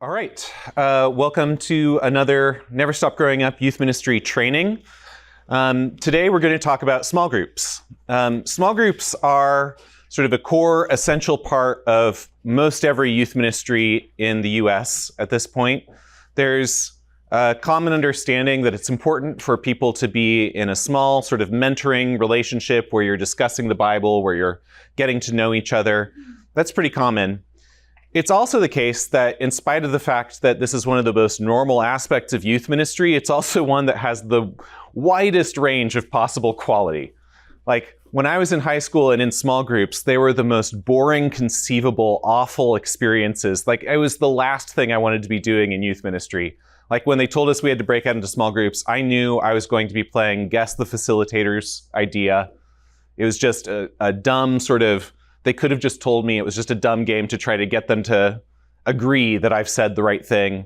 All right, welcome to another Never Stop Growing Up Youth Ministry training. Today we're going to talk about small groups. Small groups are sort of a core, essential part of most every youth ministry in the US at this point. There's a common understanding that it's important for people to be in a small sort of mentoring relationship where you're discussing the Bible, where you're getting to know each other. That's pretty common. It's also the case that in spite of the fact that this is one of the most normal aspects of youth ministry, it's also one that has the widest range of possible quality. Like when I was in high school and in small groups, they were the most boring, conceivable, awful experiences. Like it was the last thing I wanted to be doing in youth ministry. Like when they told us we had to break out into small groups, I knew I was going to be playing guess the facilitator's idea. It was just a dumb sort of, they could have just told me it was just a dumb game to try to get them to agree that I've said the right thing.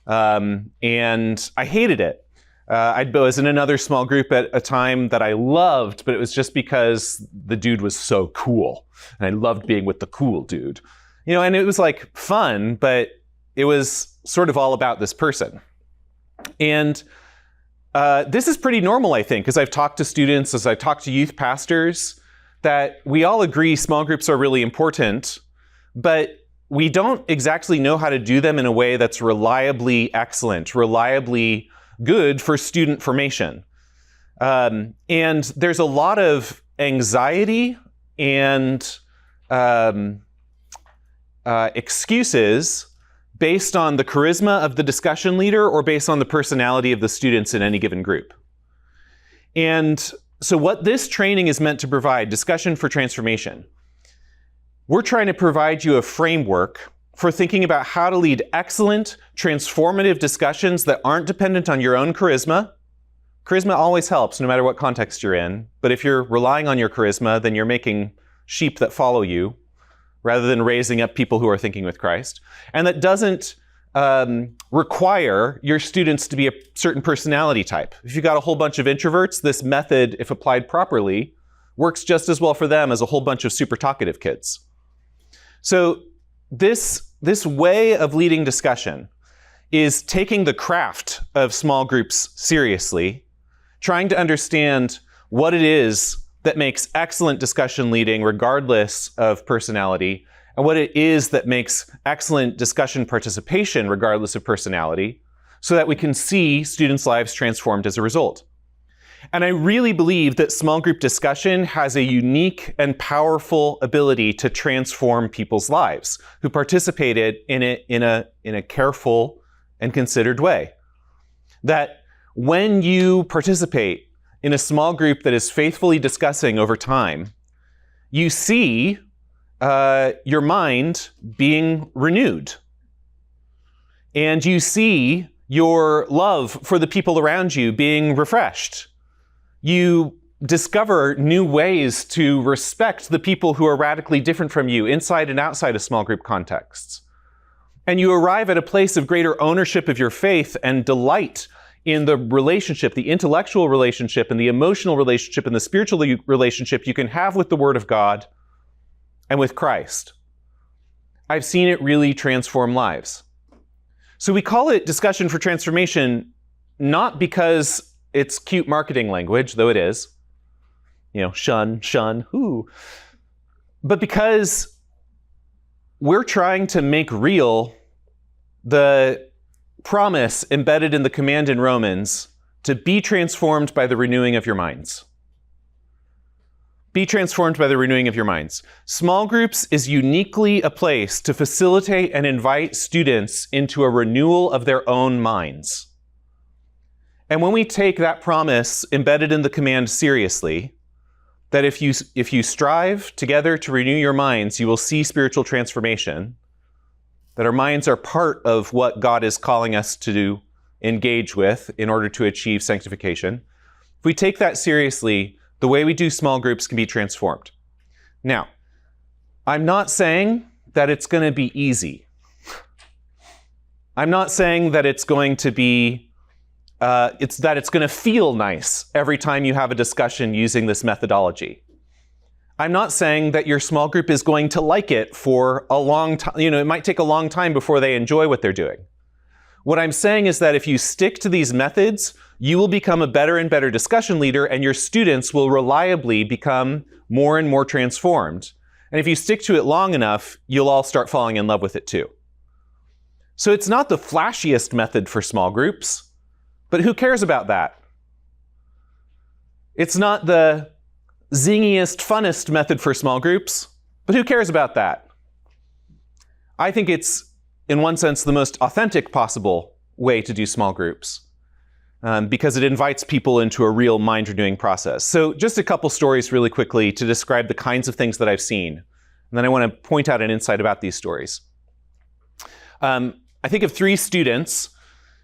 And I hated it. I was in another small group at a time that I loved, but it was just because the dude was so cool. And I loved being with the cool dude. You know, and it was like fun, but it was sort of all about this person. And this is pretty normal, I think, as I've talked to students, as I've talked to youth pastors, that we all agree small groups are really important, but we don't exactly know how to do them in a way that's reliably excellent, reliably good for student formation. And there's a lot of anxiety and excuses based on the charisma of the discussion leader or based on the personality of the students in any given group. And so what this training is meant to provide, discussion for transformation, we're trying to provide you a framework for thinking about how to lead excellent, transformative discussions that aren't dependent on your own charisma. Charisma always helps, no matter what context you're in. But if you're relying on your charisma, then you're making sheep that follow you, rather than raising up people who are thinking with Christ. And that doesn't require your students to be a certain personality type. If you've got a whole bunch of introverts, this method, if applied properly, works just as well for them as a whole bunch of super talkative kids. So this way of leading discussion is taking the craft of small groups seriously, trying to understand what it is that makes excellent discussion leading regardless of personality, and what it is that makes excellent discussion participation regardless of personality, so that we can see students' lives transformed as a result. And I really believe that small group discussion has a unique and powerful ability to transform people's lives who participated in it in a careful and considered way. That when you participate in a small group that is faithfully discussing over time, you see your mind being renewed. And you see your love for the people around you being refreshed. You discover new ways to respect the people who are radically different from you inside and outside of small group contexts. And you arrive at a place of greater ownership of your faith and delight in the relationship, the intellectual relationship and the emotional relationship and the spiritual relationship you can have with the Word of God and with Christ. I've seen it really transform lives. So we call it discussion for transformation, not because it's cute marketing language, though it is, you know, shun, whoo, but because we're trying to make real the promise embedded in the command in Romans to be transformed by the renewing of your minds. Be transformed by the renewing of your minds. Small groups is uniquely a place to facilitate and invite students into a renewal of their own minds. And when we take that promise embedded in the command seriously, that if you strive together to renew your minds, you will see spiritual transformation, that our minds are part of what God is calling us to engage with in order to achieve sanctification. If we take that seriously, the way we do small groups can be transformed. Now, I'm not saying that it's going to be easy. I'm not saying that it's going to be, it's going to feel nice every time you have a discussion using this methodology. I'm not saying that your small group is going to like it for a long time. It might take a long time before they enjoy what they're doing. What I'm saying is that if you stick to these methods, you will become a better and better discussion leader, and your students will reliably become more and more transformed. And if you stick to it long enough, you'll all start falling in love with it too. So it's not the flashiest method for small groups, but who cares about that? It's not the zingiest, funnest method for small groups, but who cares about that? I think it's, in one sense, the most authentic possible way to do small groups, because it invites people into a real mind-renewing process. So just a couple stories really quickly to describe the kinds of things that I've seen. And then I want to point out an insight about these stories. I think of 3 students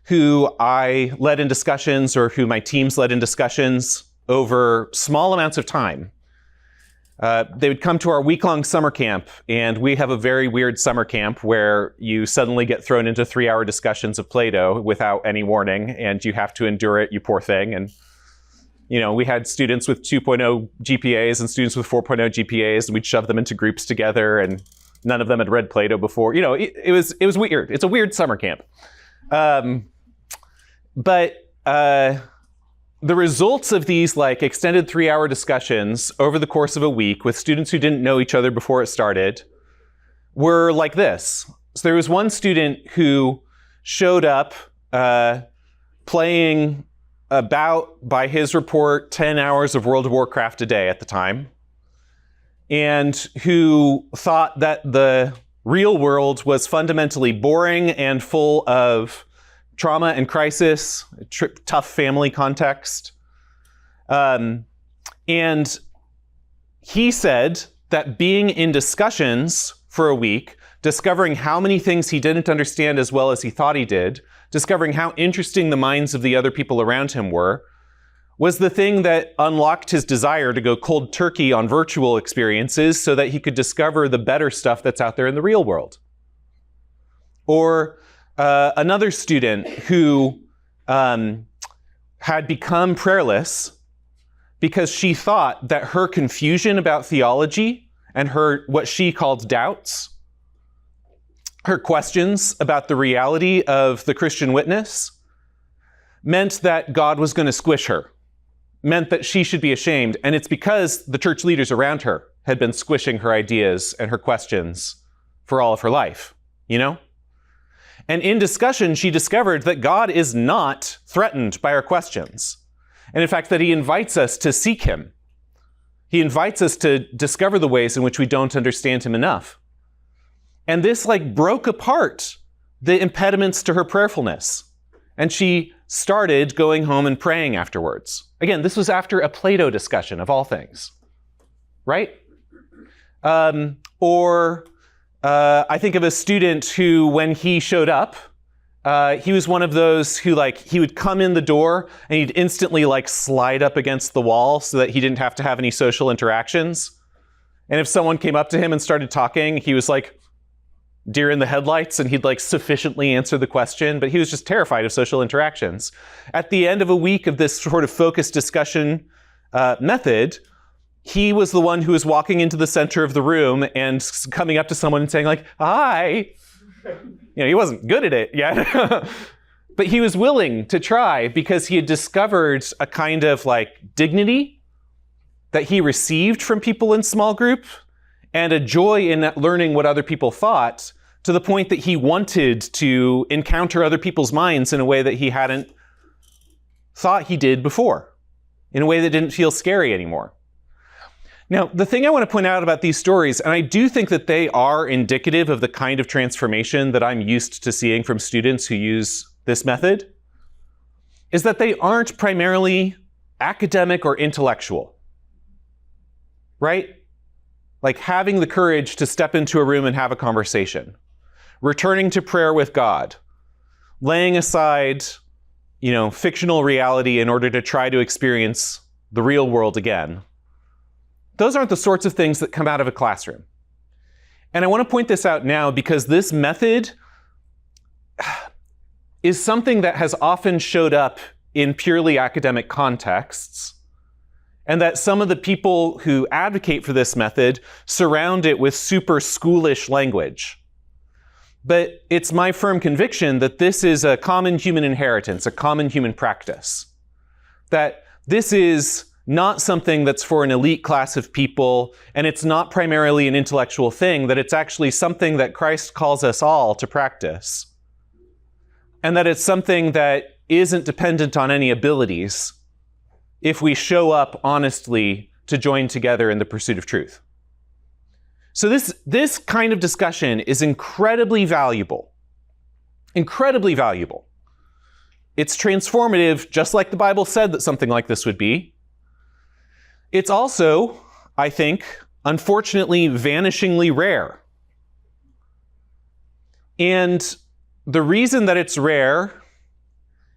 who I led in discussions, or who my teams led in discussions over small amounts of time. They would come to our week-long summer camp, and we have a very weird summer camp where you suddenly get thrown into 3-hour discussions of Plato without any warning, and you have to endure it, you poor thing. And we had students with 2.0 GPAs and students with 4.0 GPAs, and we'd shove them into groups together, and none of them had read Plato before. It was weird. It's a weird summer camp. But the results of these extended 3-hour discussions over the course of a week with students who didn't know each other before it started were like this. So there was one student who showed up playing about, by his report, 10 hours of World of Warcraft a day at the time, and who thought that the real world was fundamentally boring and full of trauma and crisis, tough family context. And he said that being in discussions for a week, discovering how many things he didn't understand as well as he thought he did, discovering how interesting the minds of the other people around him were, was the thing that unlocked his desire to go cold turkey on virtual experiences so that he could discover the better stuff that's out there in the real world. Or another student who had become prayerless because she thought that her confusion about theology and her, what she called doubts, her questions about the reality of the Christian witness, meant that God was going to squish her, meant that she should be ashamed. And it's because the church leaders around her had been squishing her ideas and her questions for all of her life, And in discussion, she discovered that God is not threatened by our questions. And in fact, that he invites us to seek him. He invites us to discover the ways in which we don't understand him enough. And this broke apart the impediments to her prayerfulness. And she started going home and praying afterwards. Again, this was after a Plato discussion of all things, right? I think of a student who, when he showed up, he was one of those who he would come in the door and he'd instantly slide up against the wall so that he didn't have to have any social interactions. And if someone came up to him and started talking, he was deer in the headlights, and he'd sufficiently answer the question, but he was just terrified of social interactions. At the end of a week of this sort of focused discussion method, he was the one who was walking into the center of the room and coming up to someone and saying hi. He wasn't good at it yet, but he was willing to try because he had discovered a kind of dignity that he received from people in small group, and a joy in learning what other people thought, to the point that he wanted to encounter other people's minds in a way that he hadn't thought he did before, in a way that didn't feel scary anymore. Now, the thing I want to point out about these stories, and I do think that they are indicative of the kind of transformation that I'm used to seeing from students who use this method, is that they aren't primarily academic or intellectual, right? Having the courage to step into a room and have a conversation, returning to prayer with God, laying aside, fictional reality in order to try to experience the real world again. Those aren't the sorts of things that come out of a classroom. And I want to point this out now because this method is something that has often showed up in purely academic contexts and that some of the people who advocate for this method surround it with super schoolish language. But it's my firm conviction that this is a common human inheritance, a common human practice. That this is not something that's for an elite class of people, and it's not primarily an intellectual thing, that it's actually something that Christ calls us all to practice. And that it's something that isn't dependent on any abilities if we show up honestly to join together in the pursuit of truth. So this kind of discussion is incredibly valuable. Incredibly valuable. It's transformative, just like the Bible said that something like this would be. It's also, I think, unfortunately, vanishingly rare. And the reason that it's rare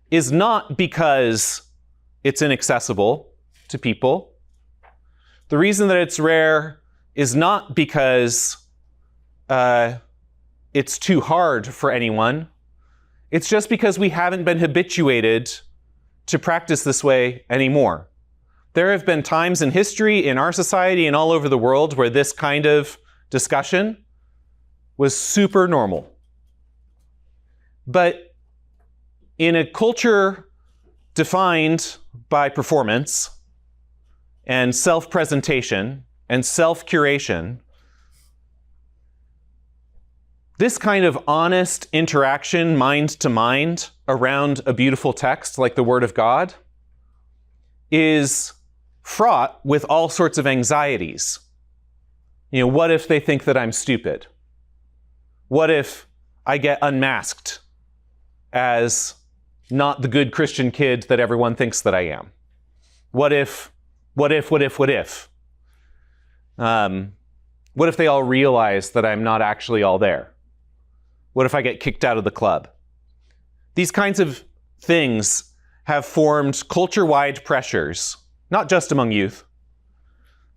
is not because it's inaccessible to people. The reason that it's rare is not because it's too hard for anyone. It's just because we haven't been habituated to practice this way anymore. There have been times in history, in our society, and all over the world where this kind of discussion was super normal. But in a culture defined by performance and self-presentation and self-curation, this kind of honest interaction, mind to mind, around a beautiful text like the Word of God is fraught with all sorts of anxieties. You know, what if they think that I'm stupid? What if I get unmasked as not the good Christian kid that everyone thinks that I am? What if? What if they all realize that I'm not actually all there? What if I get kicked out of the club? These kinds of things have formed culture-wide pressures, not just among youth,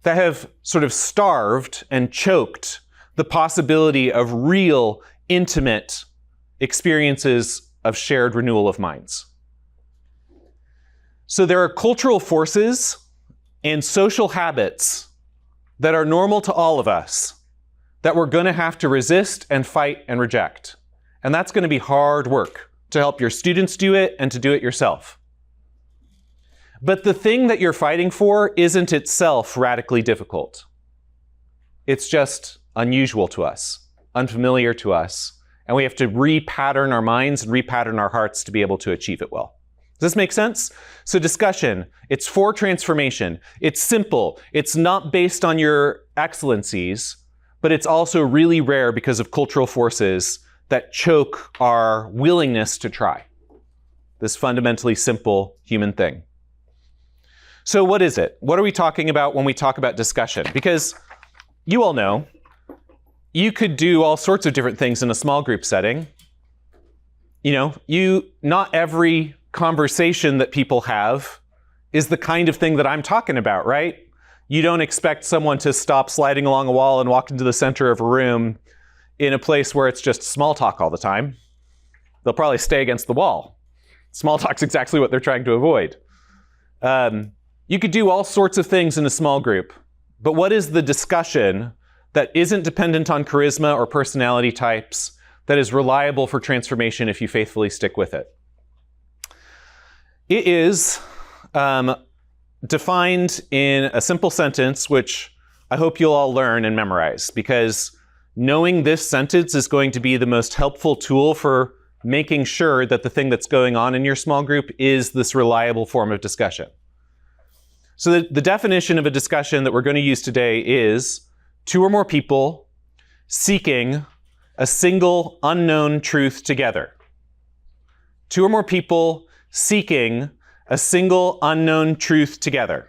that have sort of starved and choked the possibility of real, intimate experiences of shared renewal of minds. So there are cultural forces and social habits that are normal to all of us that we're going to have to resist and fight and reject. And that's going to be hard work to help your students do it and to do it yourself. But the thing that you're fighting for isn't itself radically difficult. It's just unusual to us, unfamiliar to us, and we have to repattern our minds and repattern our hearts to be able to achieve it well. Does this make sense? So discussion, it's for transformation. It's simple. It's not based on your excellencies, but it's also really rare because of cultural forces that choke our willingness to try this fundamentally simple human thing. So what is it? What are we talking about when we talk about discussion? Because you all know, you could do all sorts of different things in a small group setting. You know, not every conversation that people have is the kind of thing that I'm talking about, right? You don't expect someone to stop sliding along a wall and walk into the center of a room in a place where it's just small talk all the time. They'll probably stay against the wall. Small talk's exactly what they're trying to avoid. You could do all sorts of things in a small group, but what is the discussion that isn't dependent on charisma or personality types, that is reliable for transformation if you faithfully stick with it? It is defined in a simple sentence, which I hope you'll all learn and memorize, because knowing this sentence is going to be the most helpful tool for making sure that the thing that's going on in your small group is this reliable form of discussion. So the definition of a discussion that we're going to use today is two or more people seeking a single unknown truth together. Two or more people seeking a single unknown truth together.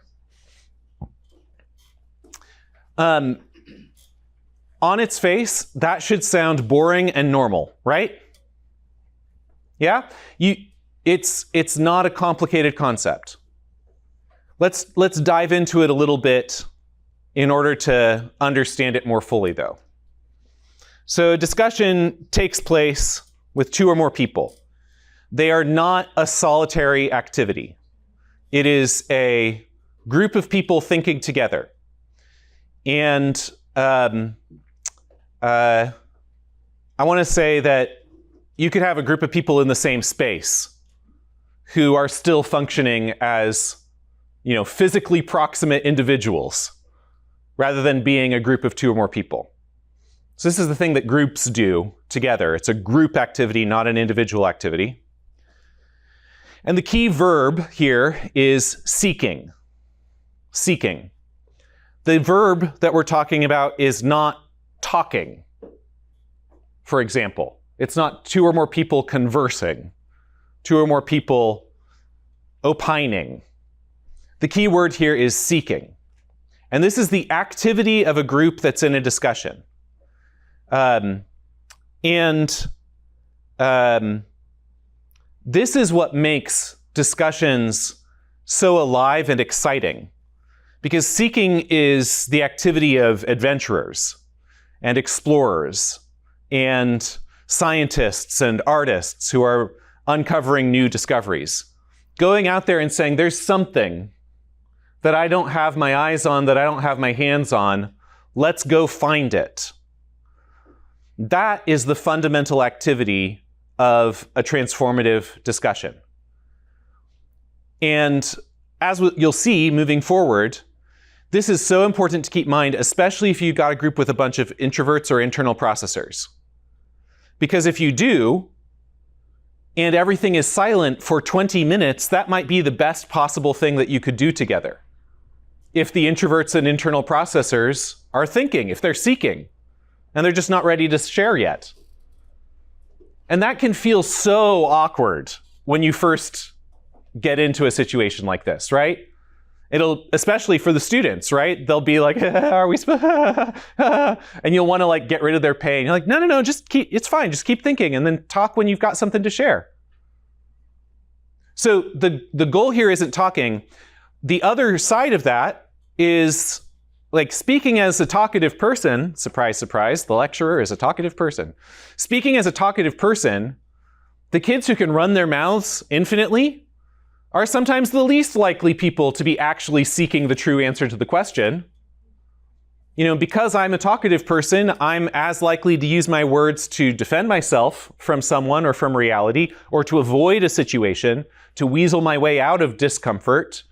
On its face, that should sound boring and normal, right? Yeah? It's not a complicated concept. Let's dive into it a little bit in order to understand it more fully, though. So discussion takes place with two or more people. They are not a solitary activity. It is a group of people thinking together. And I want to say that you could have a group of people in the same space who are still functioning as, physically proximate individuals rather than being a group of two or more people. So this is the thing that groups do together. It's a group activity, not an individual activity. And the key verb here is seeking. Seeking. The verb that we're talking about is not talking, for example. It's not two or more people conversing, two or more people opining. The key word here is seeking. And this is the activity of a group that's in a discussion. This is what makes discussions so alive and exciting, because seeking is the activity of adventurers and explorers and scientists and artists who are uncovering new discoveries. Going out there and saying, there's something that I don't have my eyes on, that I don't have my hands on, let's go find it. That is the fundamental activity of a transformative discussion. And as you'll see moving forward, this is so important to keep in mind, especially if you've got a group with a bunch of introverts or internal processors. Because if you do, and everything is silent for 20 minutes, that might be the best possible thing that you could do together. If the introverts and internal processors are thinking, if they're seeking, and they're just not ready to share yet. And that can feel so awkward when you first get into a situation like this, right? Especially for the students, right? They'll be like, are we and you'll want to get rid of their pain. You're like, no, it's fine. Just keep thinking and then talk when you've got something to share. So the goal here isn't talking. The other side of that is speaking as a talkative person. Surprise, surprise, the lecturer is a talkative person. Speaking as a talkative person, the kids who can run their mouths infinitely are sometimes the least likely people to be actually seeking the true answer to the question. Because I'm a talkative person, I'm as likely to use my words to defend myself from someone or from reality, or to avoid a situation, to weasel my way out of discomfort,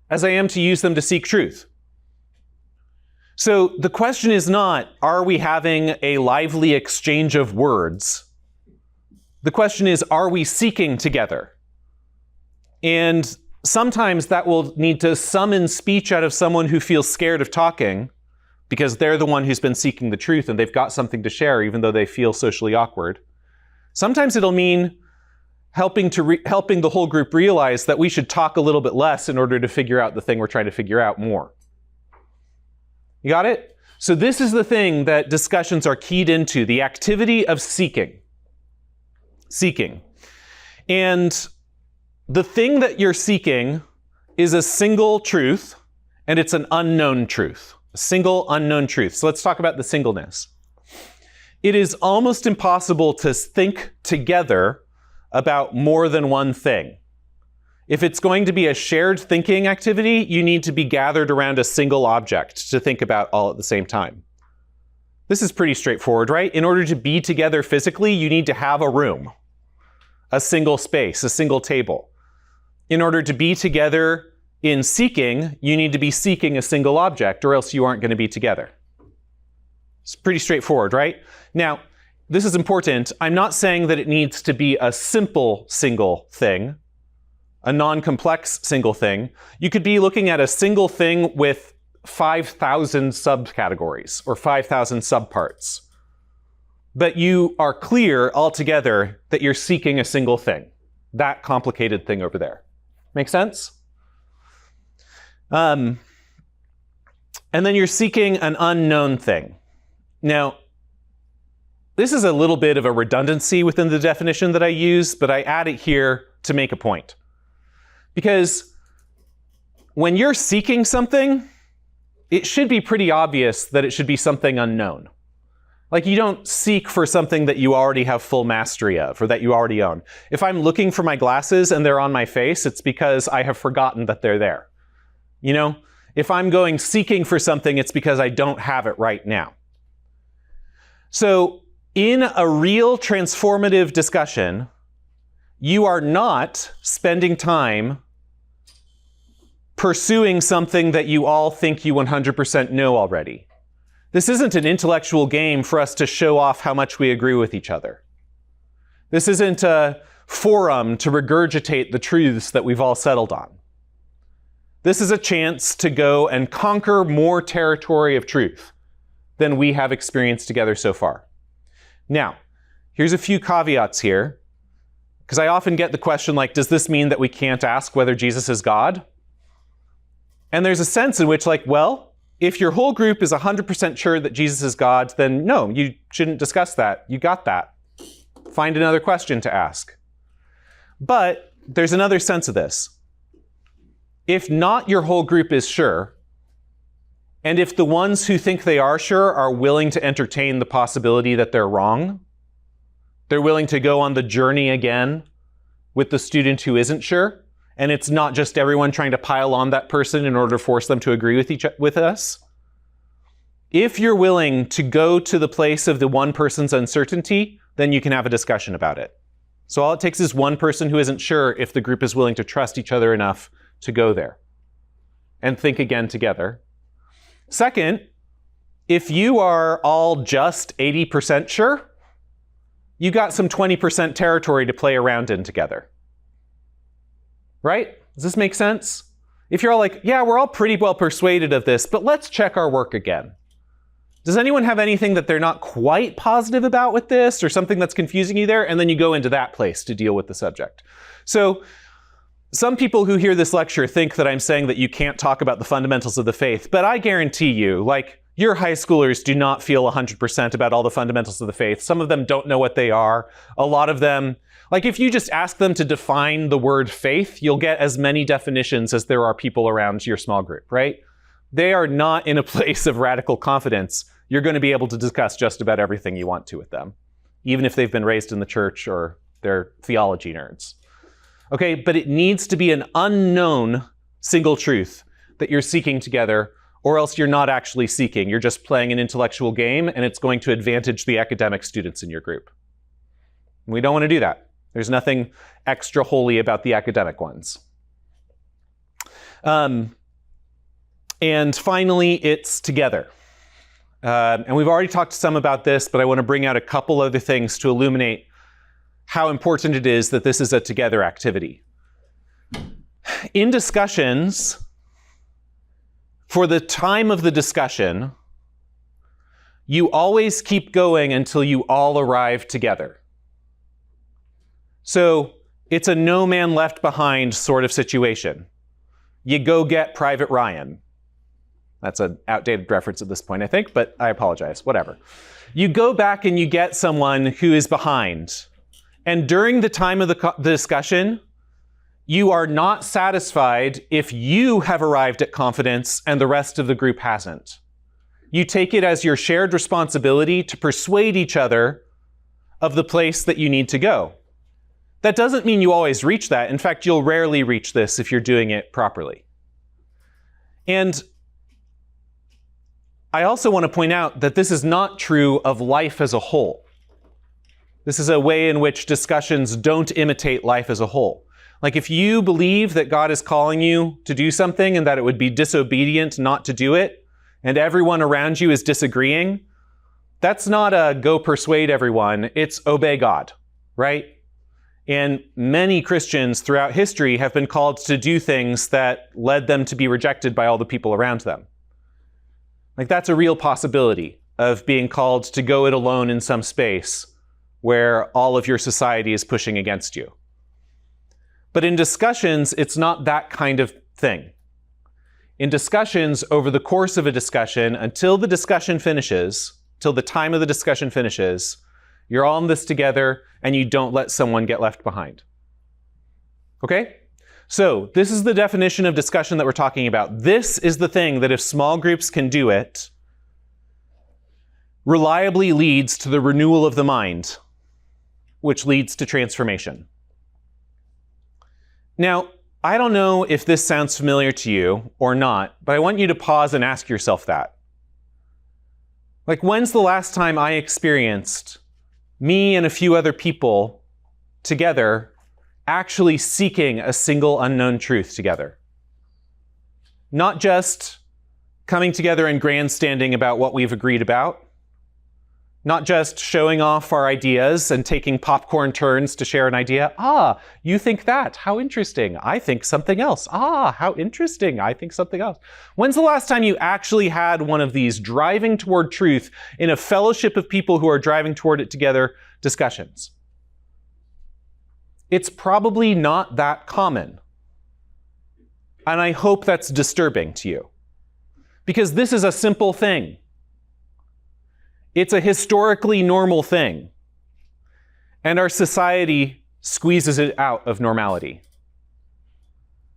as I am to use them to seek truth. So the question is not, are we having a lively exchange of words? The question is, are we seeking together? And sometimes that will need to summon speech out of someone who feels scared of talking because they're the one who's been seeking the truth and they've got something to share even though they feel socially awkward. Sometimes it'll mean helping the whole group realize that we should talk a little bit less in order to figure out the thing we're trying to figure out more. You got it? So this is the thing that discussions are keyed into, the activity of seeking. Seeking. And the thing that you're seeking is a single truth, and it's an unknown truth. A single unknown truth. So let's talk about the singleness. It is almost impossible to think together about more than one thing. If it's going to be a shared thinking activity, you need to be gathered around a single object to think about all at the same time. This is pretty straightforward, right? In order to be together physically, you need to have a room, a single space, a single table. In order to be together in seeking, you need to be seeking a single object, or else you aren't going to be together. It's pretty straightforward, right? Now, this is important. I'm not saying that it needs to be a simple single thing, a non-complex single thing. You could be looking at a single thing with 5,000 subcategories or 5,000 subparts. But you are clear altogether that you're seeking a single thing, that complicated thing over there. Make sense? And then you're seeking an unknown thing. Now, this is a little bit of a redundancy within the definition that I use, but I add it here to make a point. Because when you're seeking something, it should be pretty obvious that it should be something unknown. Like, you don't seek for something that you already have full mastery of or that you already own. If I'm looking for my glasses and they're on my face, it's because I have forgotten that they're there. You know, if I'm going seeking for something, it's because I don't have it right now. So in a real transformative discussion, you are not spending time pursuing something that you all think you 100% know already. This isn't an intellectual game for us to show off how much we agree with each other. This isn't a forum to regurgitate the truths that we've all settled on. This is a chance to go and conquer more territory of truth than we have experienced together so far. Now, here's a few caveats here, because I often get the question like, does this mean that we can't ask whether Jesus is God? And there's a sense in which like, well, if your whole group is 100% sure that Jesus is God, then no, you shouldn't discuss that. You got that. Find another question to ask. But there's another sense of this. If not your whole group is sure, and if the ones who think they are sure are willing to entertain the possibility that they're wrong, they're willing to go on the journey again with the student who isn't sure, and it's not just everyone trying to pile on that person in order to force them to agree with us. If you're willing to go to the place of the one person's uncertainty, then you can have a discussion about it. So all it takes is one person who isn't sure if the group is willing to trust each other enough to go there and think again together. Second, if you are all just 80% sure, you got some 20% territory to play around in together. Right? Does this make sense? If you're all like, yeah, we're all pretty well persuaded of this, but let's check our work again. Does anyone have anything that they're not quite positive about with this or something that's confusing you there? And then you go into that place to deal with the subject. So some people who hear this lecture think that I'm saying that you can't talk about the fundamentals of the faith, but I guarantee you, like, your high schoolers do not feel 100% about all the fundamentals of the faith. Some of them don't know what they are. A lot of them, like if you just ask them to define the word faith, you'll get as many definitions as there are people around your small group, right? They are not in a place of radical confidence. You're going to be able to discuss just about everything you want to with them, even if they've been raised in the church or they're theology nerds. Okay, but it needs to be an unknown single truth that you're seeking together, or else you're not actually seeking. You're just playing an intellectual game, and it's going to advantage the academic students in your group. We don't want to do that. There's nothing extra holy about the academic ones. And finally, it's together. And we've already talked some about this, but I want to bring out a couple other things to illuminate how important it is that this is a together activity. In discussions, for the time of the discussion, you always keep going until you all arrive together. So it's a no man left behind sort of situation. You go get Private Ryan. That's an outdated reference at this point, I think, but I apologize, whatever. You go back and you get someone who is behind. And during the time of the discussion, you are not satisfied if you have arrived at confidence and the rest of the group hasn't. You take it as your shared responsibility to persuade each other of the place that you need to go. That doesn't mean you always reach that. In fact, you'll rarely reach this if you're doing it properly. And I also want to point out that this is not true of life as a whole. This is a way in which discussions don't imitate life as a whole. Like if you believe that God is calling you to do something and that it would be disobedient not to do it, and everyone around you is disagreeing, that's not a go persuade everyone, it's obey God, right? And many Christians throughout history have been called to do things that led them to be rejected by all the people around them. Like that's a real possibility of being called to go it alone in some space where all of your society is pushing against you. But in discussions, it's not that kind of thing. In discussions, over the course of a discussion, until the discussion finishes, till the time of the discussion finishes, you're all in this together and you don't let someone get left behind. Okay? So this is the definition of discussion that we're talking about. This is the thing that if small groups can do it, reliably leads to the renewal of the mind, which leads to transformation. Now, I don't know if this sounds familiar to you or not, but I want you to pause and ask yourself that. Like, when's the last time I experienced me and a few other people together actually seeking a single unknown truth together? Not just coming together and grandstanding about what we've agreed about, not just showing off our ideas and taking popcorn turns to share an idea. Ah, you think that? How interesting. I think something else. Ah, how interesting. I think something else. When's the last time you actually had one of these driving toward truth in a fellowship of people who are driving toward it together discussions? It's probably not that common. And I hope that's disturbing to you. Because this is a simple thing. It's a historically normal thing. And our society squeezes it out of normality.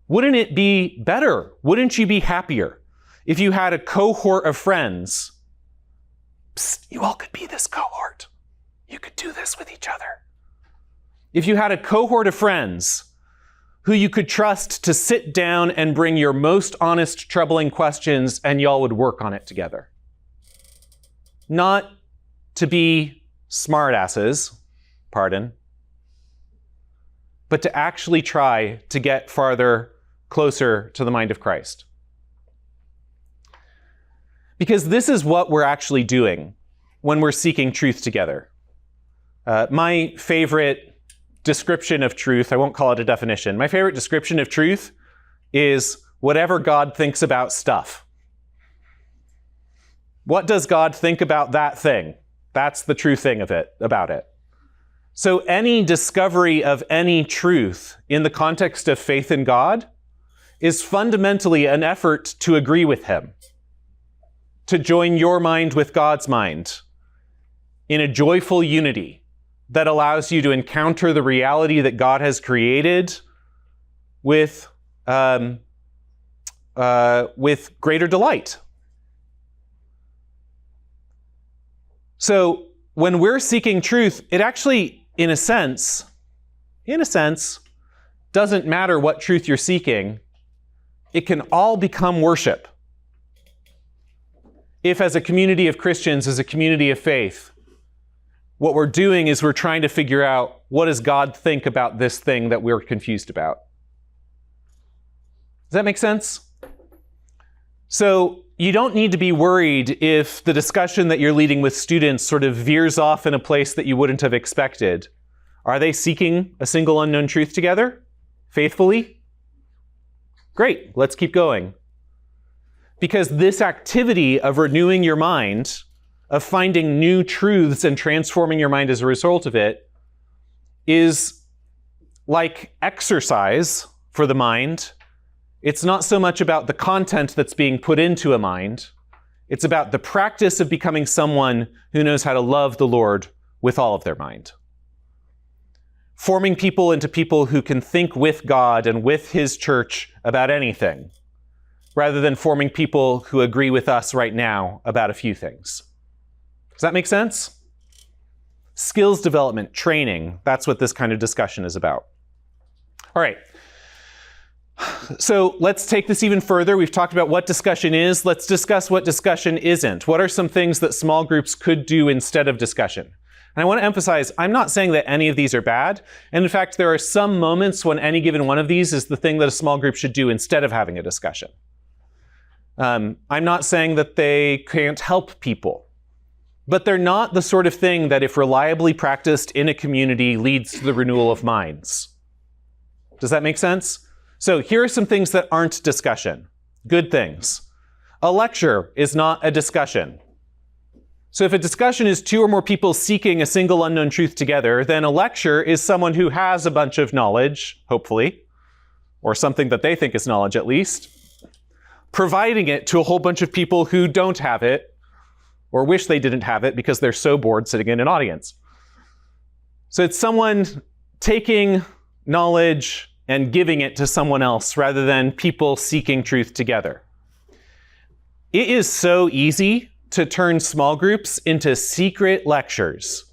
Wouldn't it be better? Wouldn't you be happier if you had a cohort of friends? Psst, you all could be this cohort. You could do this with each other. If you had a cohort of friends who you could trust to sit down and bring your most honest, troubling questions, and y'all would work on it together. Not to be smartasses, pardon, but to actually try to get farther, closer to the mind of Christ. Because this is what we're actually doing when we're seeking truth together. My favorite description of truth, I won't call it a definition, my favorite description of truth is whatever God thinks about stuff. What does God think about that thing? That's the true thing about it. So any discovery of any truth in the context of faith in God is fundamentally an effort to agree with him, to join your mind with God's mind in a joyful unity that allows you to encounter the reality that God has created with greater delight. So when we're seeking truth, it actually, in a sense, doesn't matter what truth you're seeking. It can all become worship. If as a community of Christians, as a community of faith, what we're doing is we're trying to figure out, what does God think about this thing that we're confused about? Does that make sense? So you don't need to be worried if the discussion that you're leading with students sort of veers off in a place that you wouldn't have expected. Are they seeking a single unknown truth together? Faithfully? Great, let's keep going. Because this activity of renewing your mind, of finding new truths and transforming your mind as a result of it, is like exercise for the mind. It's not so much about the content that's being put into a mind. It's about the practice of becoming someone who knows how to love the Lord with all of their mind. Forming people into people who can think with God and with his church about anything, rather than forming people who agree with us right now about a few things. Does that make sense? Skills development, training, that's what this kind of discussion is about. All right. So let's take this even further. We've talked about what discussion is. Let's discuss what discussion isn't. What are some things that small groups could do instead of discussion? And I want to emphasize, I'm not saying that any of these are bad. And in fact, there are some moments when any given one of these is the thing that a small group should do instead of having a discussion. I'm not saying that they can't help people, but they're not the sort of thing that, if reliably practiced in a community, leads to the renewal of minds. Does that make sense? So here are some things that aren't discussion. Good things. A lecture is not a discussion. So if a discussion is two or more people seeking a single unknown truth together, then a lecture is someone who has a bunch of knowledge, hopefully, or something that they think is knowledge at least, providing it to a whole bunch of people who don't have it, or wish they didn't have it because they're so bored sitting in an audience. So it's someone taking knowledge and giving it to someone else rather than people seeking truth together. It is so easy to turn small groups into secret lectures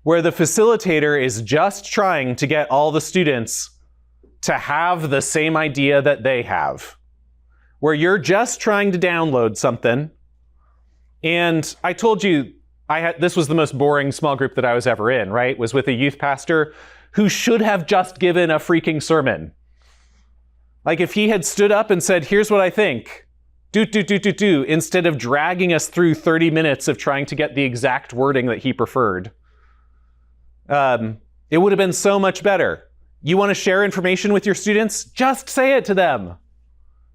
where the facilitator is just trying to get all the students to have the same idea that they have, where you're just trying to download something. And I told you, this was the most boring small group that I was ever in, right? Was with a youth pastor who should have just given a freaking sermon. Like if he had stood up and said, here's what I think, instead of dragging us through 30 minutes of trying to get the exact wording that he preferred. It would have been so much better. You want to share information with your students? Just say it to them.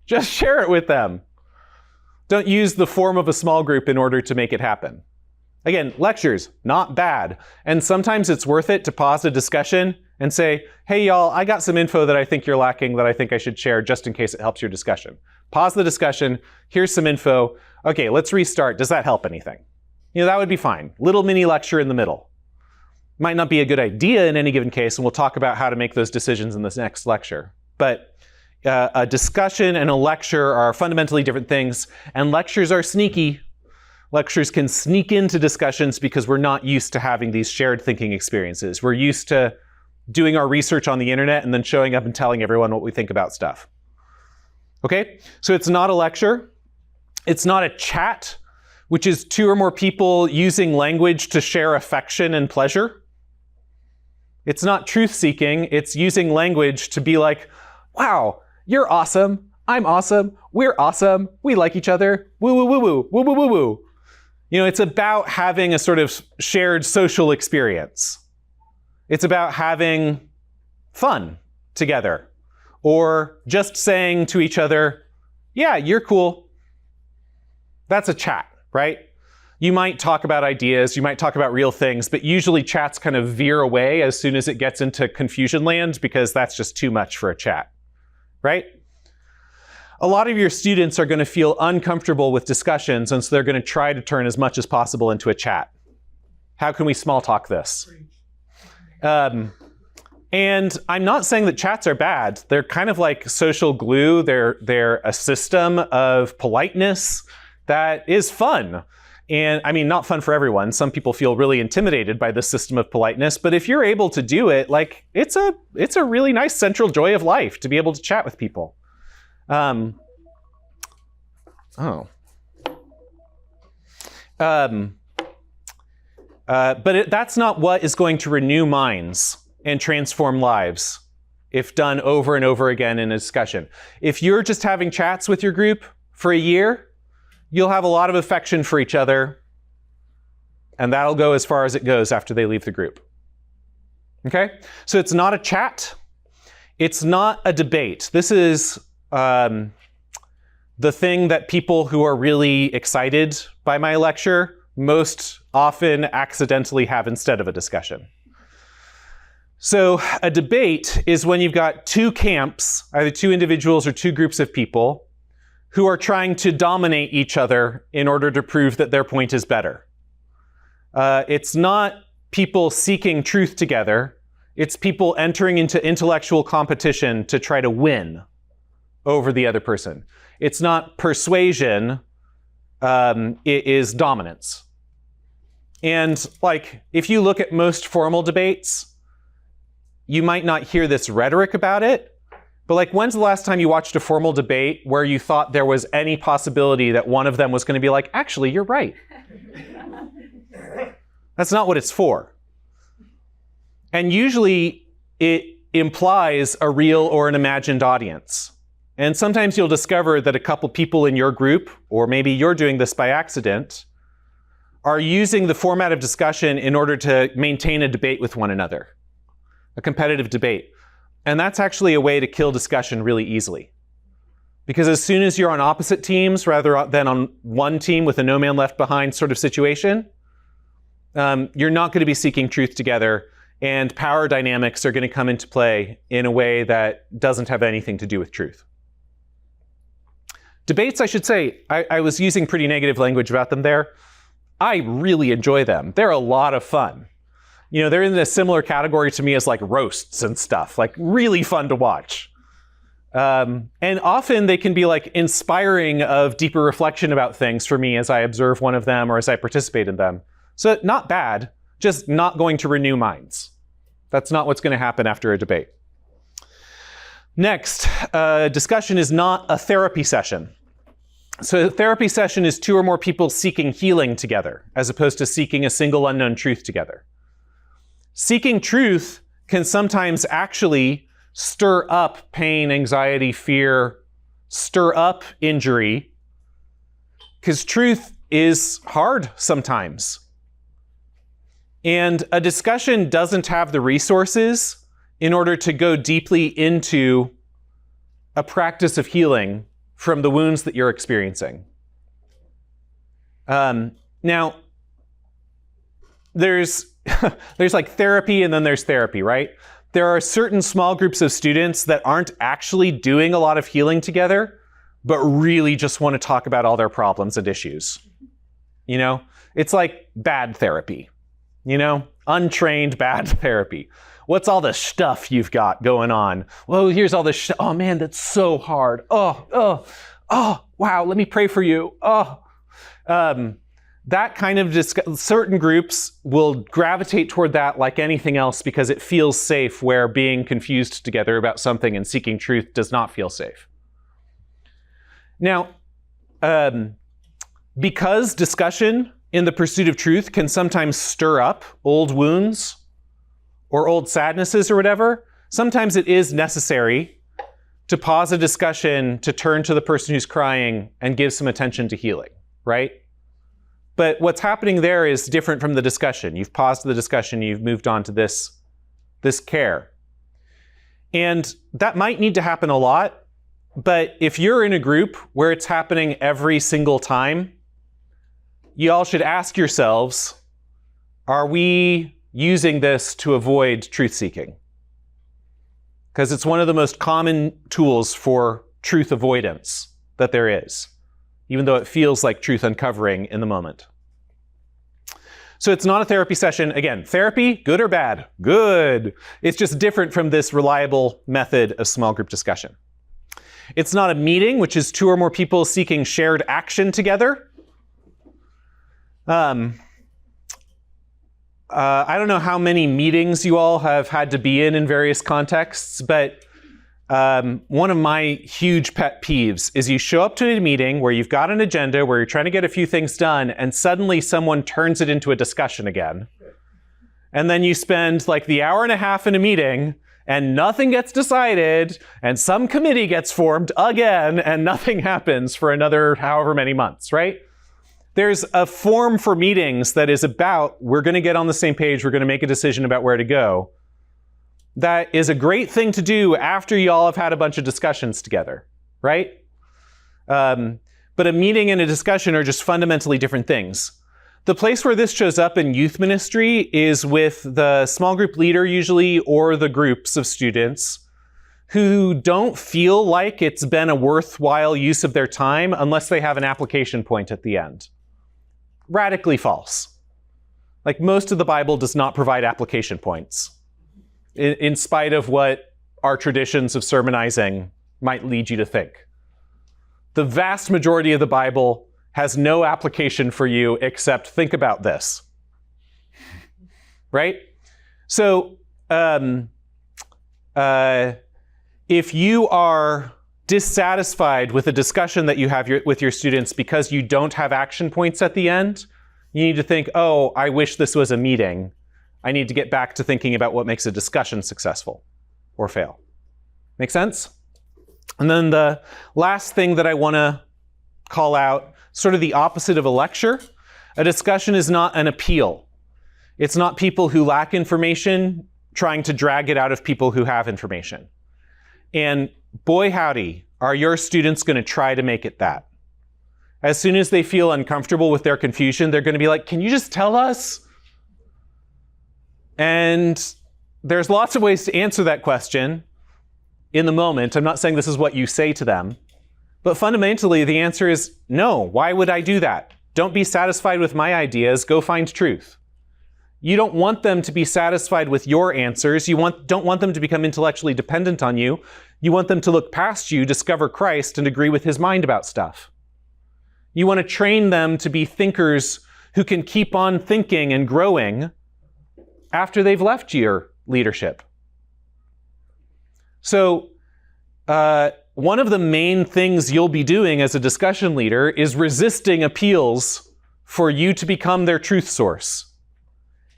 Just share it with them. Don't use the form of a small group in order to make it happen. Again, lectures, not bad. And sometimes it's worth it to pause a discussion and say, hey y'all, I got some info that I think you're lacking that I think I should share just in case it helps your discussion. Pause the discussion, here's some info. Okay, let's restart. Does that help anything? That would be fine. Little mini lecture in the middle. Might not be a good idea in any given case, and we'll talk about how to make those decisions in this next lecture. But a discussion and a lecture are fundamentally different things, and lectures are sneaky. Lectures can sneak into discussions because we're not used to having these shared thinking experiences. We're used to doing our research on the internet and then showing up and telling everyone what we think about stuff. Okay, so it's not a lecture. It's not a chat, which is 2 or more people using language to share affection and pleasure. It's not truth-seeking. It's using language to be like, wow, you're awesome. I'm awesome. We're awesome. We like each other. Woo, woo, woo, woo, woo, woo, woo, woo. It's about having a sort of shared social experience. It's about having fun together. Or just saying to each other, yeah, you're cool. That's a chat, right? You might talk about ideas, you might talk about real things, but usually chats kind of veer away as soon as it gets into confusion land because that's just too much for a chat, right? A lot of your students are going to feel uncomfortable with discussions, and so they're going to try to turn as much as possible into a chat. How can we small talk this? And I'm not saying that chats are bad. They're kind of like social glue. They're a system of politeness that is fun. And I mean, not fun for everyone. Some people feel really intimidated by this system of politeness, but if you're able to do it, like it's a really nice central joy of life to be able to chat with people. But that's not what is going to renew minds and transform lives if done over and over again in a discussion. If you're just having chats with your group for a year, you'll have a lot of affection for each other, and that'll go as far as it goes after they leave the group. Okay? So it's not a chat. It's not a debate. This is the thing that people who are really excited by my lecture most often accidentally have instead of a discussion. So a debate is when you've got 2 camps, either 2 individuals or 2 groups of people, who are trying to dominate each other in order to prove that their point is better. It's not people seeking truth together. It's people entering into intellectual competition to try to win over the other person. It's not persuasion, it is dominance. And like, if you look at most formal debates, you might not hear this rhetoric about it, but like, when's the last time you watched a formal debate where you thought there was any possibility that one of them was going to be like, actually, you're right? That's not what it's for. And usually it implies a real or an imagined audience. And sometimes you'll discover that a couple people in your group, or maybe you're doing this by accident, are using the format of discussion in order to maintain a debate with one another, a competitive debate. And that's actually a way to kill discussion really easily. Because as soon as you're on opposite teams rather than on one team with a no man left behind sort of situation, you're not going to be seeking truth together, and power dynamics are going to come into play in a way that doesn't have anything to do with truth. Debates, I should say, I was using pretty negative language about them there. I really enjoy them. They're a lot of fun. You know, they're in a similar category to me as like roasts and stuff, like really fun to watch. And often they can be like inspiring of deeper reflection about things for me as I observe one of them or as I participate in them. So not bad, just not going to renew minds. That's not what's going to happen after a debate. Next, discussion is not a therapy session. So a therapy session is two or more people seeking healing together, as opposed to seeking a single unknown truth together. Seeking truth can sometimes actually stir up pain, anxiety, fear, stir up injury, because truth is hard sometimes. And a discussion doesn't have the resources in order to go deeply into a practice of healing from the wounds that you're experiencing. Now, there's like therapy and then there's therapy, right? There are certain small groups of students that aren't actually doing a lot of healing together, but really just want to talk about all their problems and issues. You know, it's like bad therapy, you know, untrained bad therapy. What's all the stuff you've got going on? Well, here's all this oh man, that's so hard. Oh, wow, let me pray for you. That kind of certain groups will gravitate toward that like anything else because it feels safe, where being confused together about something and seeking truth does not feel safe. Now, because discussion in the pursuit of truth can sometimes stir up old wounds or old sadnesses or whatever, sometimes it is necessary to pause a discussion to turn to the person who's crying and give some attention to healing, right? But what's happening there is different from the discussion. You've paused the discussion, you've moved on to this care. And that might need to happen a lot, but if you're in a group where it's happening every single time, you all should ask yourselves, are we using this to avoid truth-seeking? Because it's one of the most common tools for truth avoidance that there is, even though it feels like truth uncovering in the moment. So it's not a therapy session. Again, therapy, good or bad? Good. It's just different from this reliable method of small group discussion. It's not a meeting, which is two or more people seeking shared action together. I don't know how many meetings you all have had to be in various contexts, but one of my huge pet peeves is you show up to a meeting where you've got an agenda, where you're trying to get a few things done, and suddenly someone turns it into a discussion again. And then you spend like the hour and a half in a meeting, and nothing gets decided, and some committee gets formed again, and nothing happens for another however many months, right? There's a form for meetings that is about, we're going to get on the same page, we're going to make a decision about where to go. That is a great thing to do after you all have had a bunch of discussions together, right? But a meeting and a discussion are just fundamentally different things. The place where this shows up in youth ministry is with the small group leader usually, or the groups of students who don't feel like it's been a worthwhile use of their time unless they have an application point at the end. Radically false. Like, most of the Bible does not provide application points, in spite of what our traditions of sermonizing might lead you to think. The vast majority of the Bible has no application for you except think about this. Right? So, if you are dissatisfied with the discussion that you have with your students because you don't have action points at the end, you need to think, oh, I wish this was a meeting. I need to get back to thinking about what makes a discussion successful or fail. Make sense? And then the last thing that I want to call out, sort of the opposite of a lecture. A discussion is not an appeal. It's not people who lack information trying to drag it out of people who have information. And boy howdy, are your students going to try to make it that. As soon as they feel uncomfortable with their confusion, they're going to be like, can you just tell us? And there's lots of ways to answer that question in the moment. I'm not saying this is what you say to them. But fundamentally, the answer is no. Why would I do that? Don't be satisfied with my ideas. Go find truth. You don't want them to be satisfied with your answers. You don't want them to become intellectually dependent on you. You want them to look past you, discover Christ, and agree with his mind about stuff. You want to train them to be thinkers who can keep on thinking and growing after they've left your leadership. So one of the main things you'll be doing as a discussion leader is resisting appeals for you to become their truth source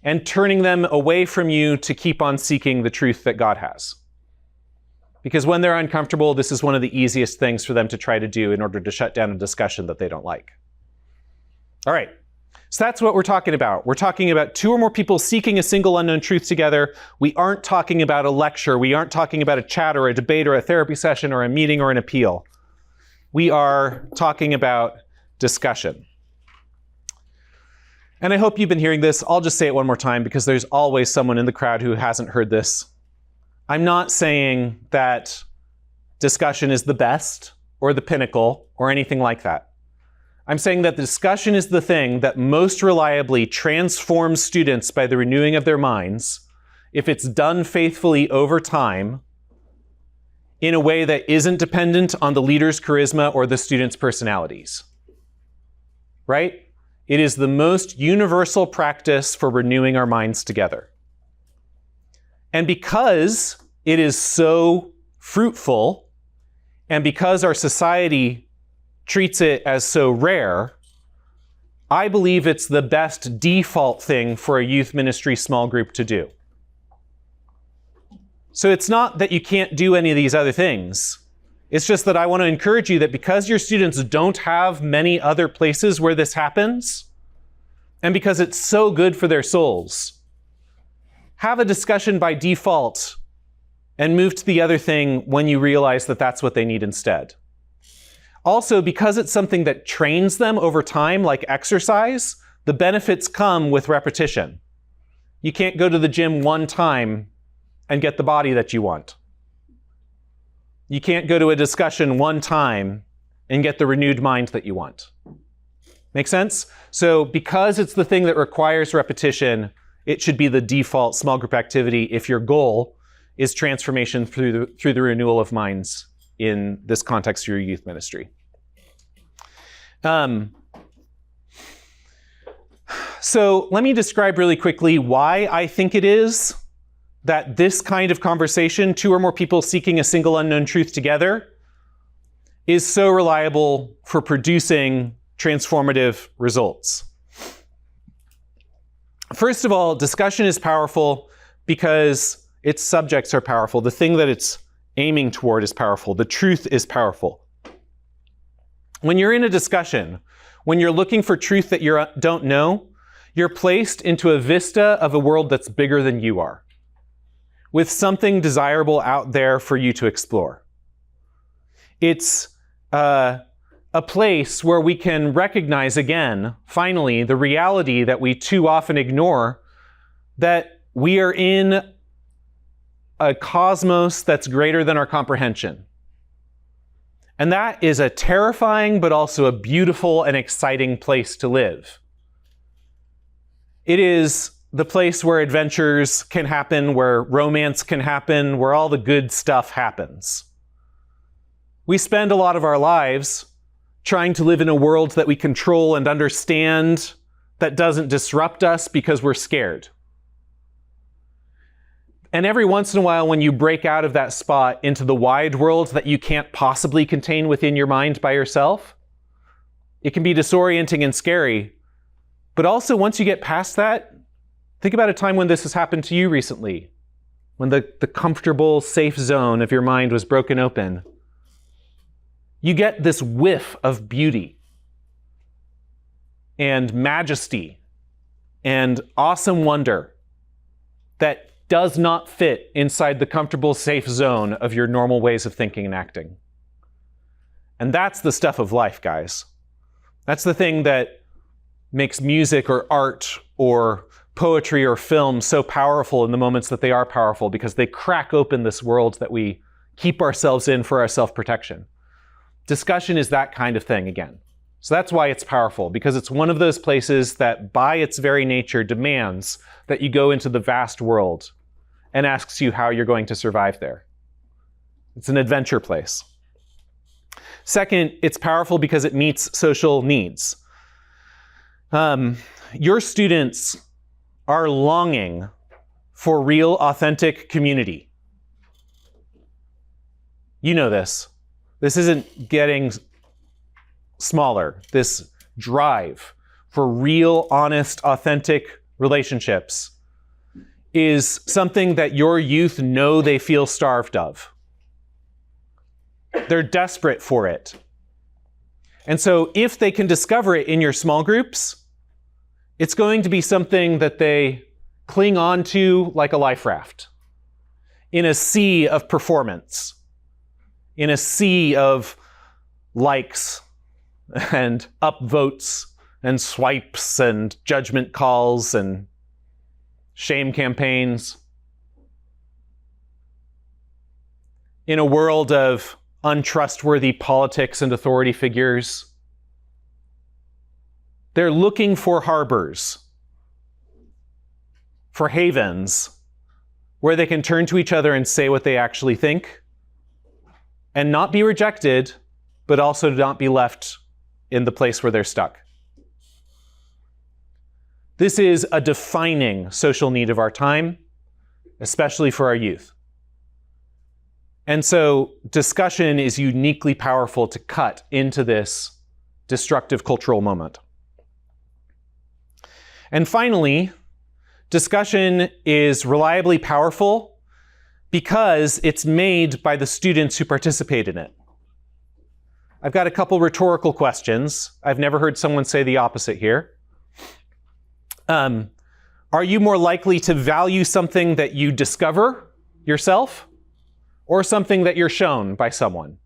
and turning them away from you to keep on seeking the truth that God has. Because when they're uncomfortable, this is one of the easiest things for them to try to do in order to shut down a discussion that they don't like. All right, so that's what we're talking about. We're talking about two or more people seeking a single unknown truth together. We aren't talking about a lecture. We aren't talking about a chat or a debate or a therapy session or a meeting or an appeal. We are talking about discussion. And I hope you've been hearing this. I'll just say it one more time because there's always someone in the crowd who hasn't heard this. I'm not saying that discussion is the best or the pinnacle or anything like that. I'm saying that the discussion is the thing that most reliably transforms students by the renewing of their minds if it's done faithfully over time in a way that isn't dependent on the leader's charisma or the students' personalities. Right? It is the most universal practice for renewing our minds together. And because it is so fruitful, and because our society treats it as so rare, I believe it's the best default thing for a youth ministry small group to do. So it's not that you can't do any of these other things. It's just that I want to encourage you that because your students don't have many other places where this happens, and because it's so good for their souls, have a discussion by default and move to the other thing when you realize that that's what they need instead. Also, because it's something that trains them over time, like exercise, the benefits come with repetition. You can't go to the gym one time and get the body that you want. You can't go to a discussion one time and get the renewed mind that you want. Make sense? So because it's the thing that requires repetition, it should be the default small group activity if your goal is transformation through the renewal of minds in this context of your youth ministry. So let me describe really quickly why I think it is that this kind of conversation, two or more people seeking a single unknown truth together, is so reliable for producing transformative results. First of all, discussion is powerful because its subjects are powerful. The thing that it's aiming toward is powerful. The truth is powerful. When you're in a discussion, when you're looking for truth that you don't know, you're placed into a vista of a world that's bigger than you are, with something desirable out there for you to explore. It's a place where we can recognize again, finally, the reality that we too often ignore, that we are in a cosmos that's greater than our comprehension. And that is a terrifying but also a beautiful and exciting place to live. It is the place where adventures can happen, where romance can happen, where all the good stuff happens. We spend a lot of our lives trying to live in a world that we control and understand, that doesn't disrupt us because we're scared. And every once in a while, when you break out of that spot into the wide world that you can't possibly contain within your mind by yourself, it can be disorienting and scary. But also, once you get past that, think about a time when this has happened to you recently, when the comfortable, safe zone of your mind was broken open. You get this whiff of beauty and majesty and awesome wonder that does not fit inside the comfortable, safe zone of your normal ways of thinking and acting. And that's the stuff of life, guys. That's the thing that makes music or art or poetry or film so powerful in the moments that they are powerful, because they crack open this world that we keep ourselves in for our self-protection. Discussion is that kind of thing again. So that's why it's powerful, because it's one of those places that by its very nature demands that you go into the vast world and asks you how you're going to survive there. It's an adventure place. Second, it's powerful because it meets social needs. Your students are longing for real, authentic community. You know this. This isn't getting smaller. This drive for real, honest, authentic relationships is something that your youth know they feel starved of. They're desperate for it. And so if they can discover it in your small groups, it's going to be something that they cling on to like a life raft in a sea of performance, in a sea of likes and upvotes and swipes and judgment calls and shame campaigns. In a world of untrustworthy politics and authority figures, they're looking for harbors, for havens, where they can turn to each other and say what they actually think, and not be rejected, but also not be left in the place where they're stuck. This is a defining social need of our time, especially for our youth. And so discussion is uniquely powerful to cut into this destructive cultural moment. And finally, discussion is reliably powerful because it's made by the students who participate in it. I've got a couple rhetorical questions. I've never heard someone say the opposite here. Are you more likely to value something that you discover yourself or something that you're shown by someone?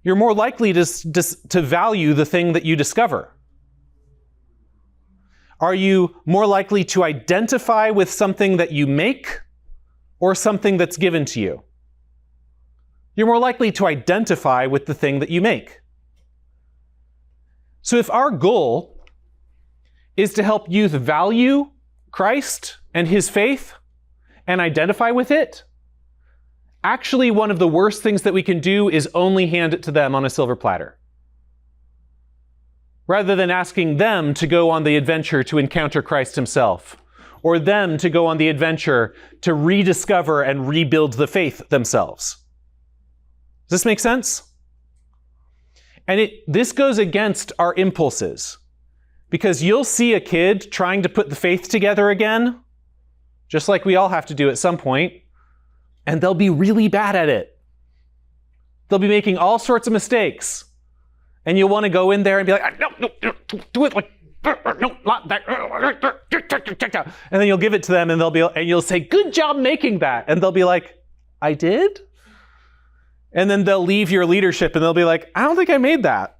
You're more likely to value the thing that you discover. Are you more likely to identify with something that you make or something that's given to you? You're more likely to identify with the thing that you make. So if our goal is to help youth value Christ and his faith and identify with it, actually one of the worst things that we can do is only hand it to them on a silver platter, rather than asking them to go on the adventure to encounter Christ himself, or them to go on the adventure to rediscover and rebuild the faith themselves. Does this make sense? And this goes against our impulses, because you'll see a kid trying to put the faith together again, just like we all have to do at some point, and they'll be really bad at it. They'll be making all sorts of mistakes. And you'll want to go in there and be like, no, do it like, no, not that. And then you'll give it to them and you'll say, good job making that. And they'll be like, I did? And then they'll leave your leadership and they'll be like, I don't think I made that.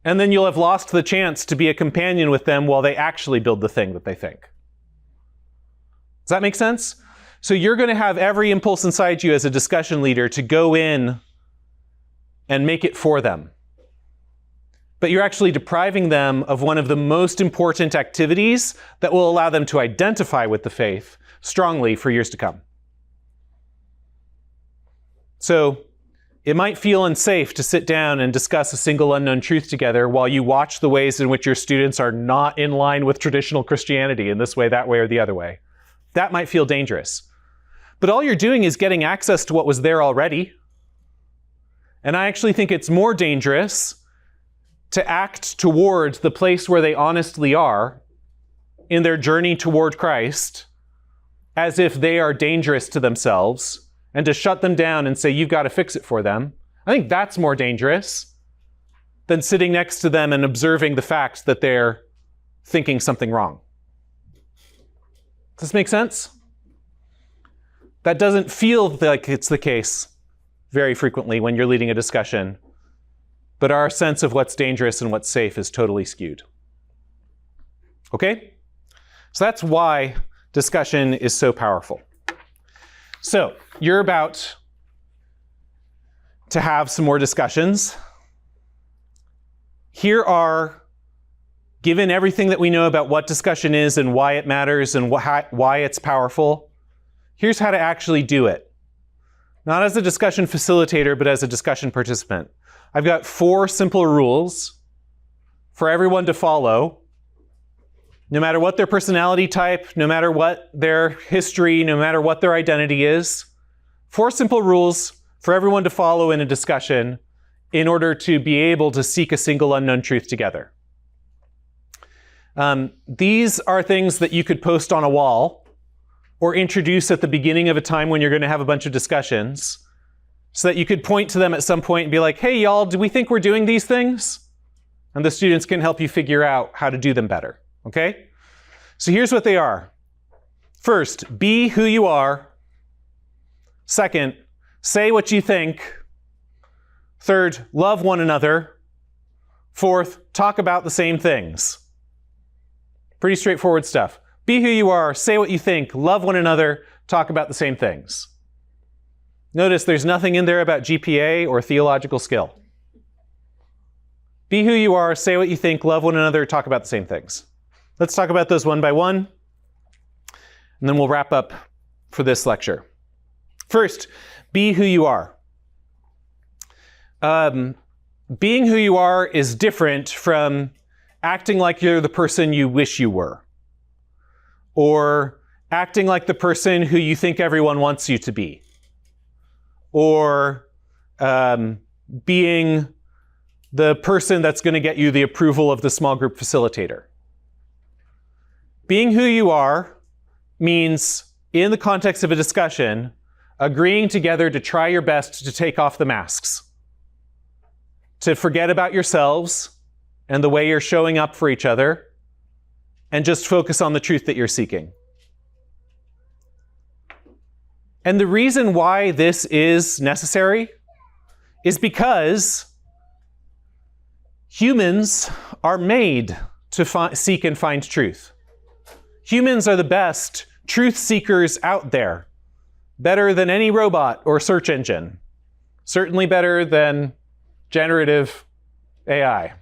And then you'll have lost the chance to be a companion with them while they actually build the thing that they think. Does that make sense? So you're going to have every impulse inside you as a discussion leader to go in and make it for them. But you're actually depriving them of one of the most important activities that will allow them to identify with the faith strongly for years to come. So it might feel unsafe to sit down and discuss a single unknown truth together while you watch the ways in which your students are not in line with traditional Christianity in this way, that way, or the other way. That might feel dangerous. But all you're doing is getting access to what was there already. And I actually think it's more dangerous to act toward the place where they honestly are in their journey toward Christ as if they are dangerous to themselves and to shut them down and say, you've got to fix it for them. I think that's more dangerous than sitting next to them and observing the fact that they're thinking something wrong. Does this make sense? That doesn't feel like it's the case very frequently when you're leading a discussion, but our sense of what's dangerous and what's safe is totally skewed. Okay? So that's why discussion is so powerful. So you're about to have some more discussions. Here are, given everything that we know about what discussion is and why it matters and why it's powerful, here's how to actually do it. Not as a discussion facilitator, but as a discussion participant. I've got 4 simple rules for everyone to follow, no matter what their personality type, no matter what their history, no matter what their identity is. 4 simple rules for everyone to follow in a discussion in order to be able to seek a single unknown truth together. These are things that you could post on a wall or introduce at the beginning of a time when you're going to have a bunch of discussions so that you could point to them at some point and be like, hey, y'all, do we think we're doing these things? And the students can help you figure out how to do them better, okay? So here's what they are. First, be who you are. Second, say what you think. Third, love one another. Fourth, talk about the same things. Pretty straightforward stuff. Be who you are, say what you think, love one another, talk about the same things. Notice there's nothing in there about GPA or theological skill. Be who you are, say what you think, love one another, talk about the same things. Let's talk about those one by one, and then we'll wrap up for this lecture. First, be who you are. Being who you are is different from acting like you're the person you wish you were, or acting like the person who you think everyone wants you to be, or being the person that's going to get you the approval of the small group facilitator. Being who you are means, in the context of a discussion, agreeing together to try your best to take off the masks, to forget about yourselves and the way you're showing up for each other, and just focus on the truth that you're seeking. And the reason why this is necessary is because humans are made to seek and find truth. Humans are the best truth seekers out there, better than any robot or search engine, certainly better than generative AI.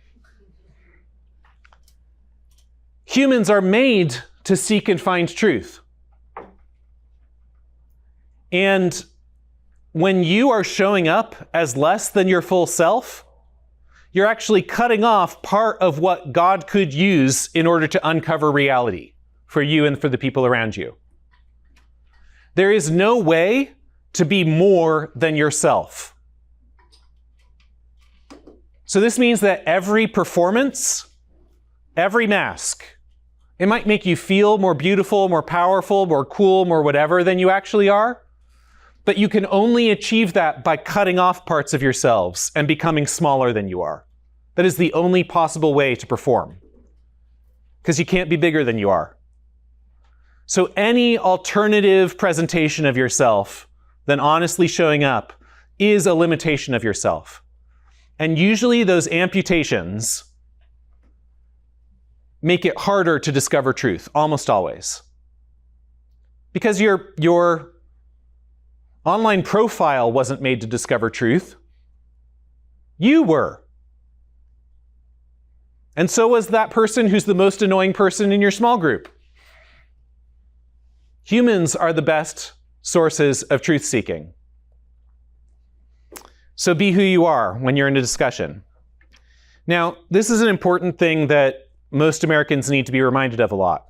Humans are made to seek and find truth. And when you are showing up as less than your full self, you're actually cutting off part of what God could use in order to uncover reality for you and for the people around you. There is no way to be more than yourself. So this means that every performance, every mask, it might make you feel more beautiful, more powerful, more cool, more whatever than you actually are. But you can only achieve that by cutting off parts of yourselves and becoming smaller than you are. That is the only possible way to perform, because you can't be bigger than you are. So any alternative presentation of yourself than honestly showing up is a limitation of yourself. And usually those amputations make it harder to discover truth, almost always. Because your online profile wasn't made to discover truth. You were. And so was that person who's the most annoying person in your small group. Humans are the best sources of truth seeking. So be who you are when you're in a discussion. Now, this is an important thing that most Americans need to be reminded of a lot,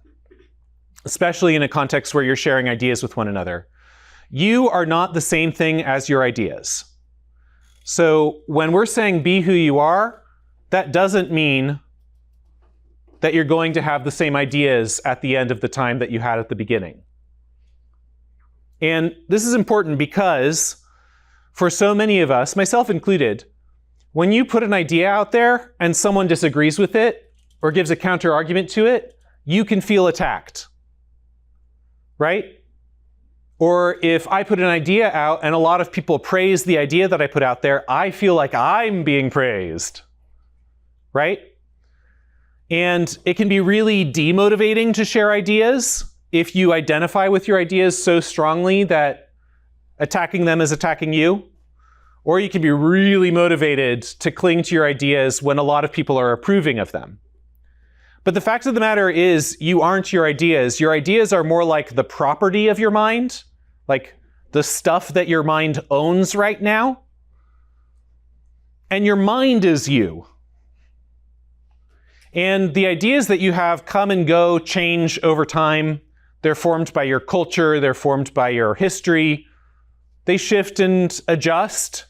especially in a context where you're sharing ideas with one another. You are not the same thing as your ideas. So when we're saying be who you are, that doesn't mean that you're going to have the same ideas at the end of the time that you had at the beginning. And this is important because for so many of us, myself included, when you put an idea out there and someone disagrees with it or gives a counter argument to it, you can feel attacked, right? Or if I put an idea out and a lot of people praise the idea that I put out there, I feel like I'm being praised, right? And it can be really demotivating to share ideas if you identify with your ideas so strongly that attacking them is attacking you. Or you can be really motivated to cling to your ideas when a lot of people are approving of them. But the fact of the matter is, you aren't your ideas. Your ideas are more like the property of your mind, like the stuff that your mind owns right now. And your mind is you. And the ideas that you have come and go, change over time. They're formed by your culture, they're formed by your history, They shift and adjust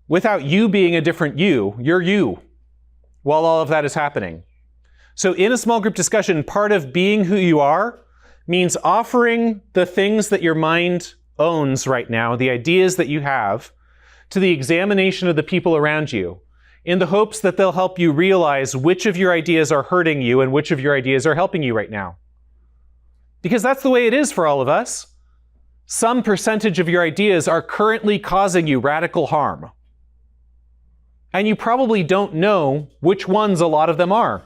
without you being a different you. You're you while all of that is happening. So in a small group discussion, part of being who you are means offering the things that your mind owns right now, the ideas that you have, to the examination of the people around you, in the hopes that they'll help you realize which of your ideas are hurting you and which of your ideas are helping you right now. Because that's the way it is for all of us. Some percentage of your ideas are currently causing you radical harm. And you probably don't know which ones a lot of them are.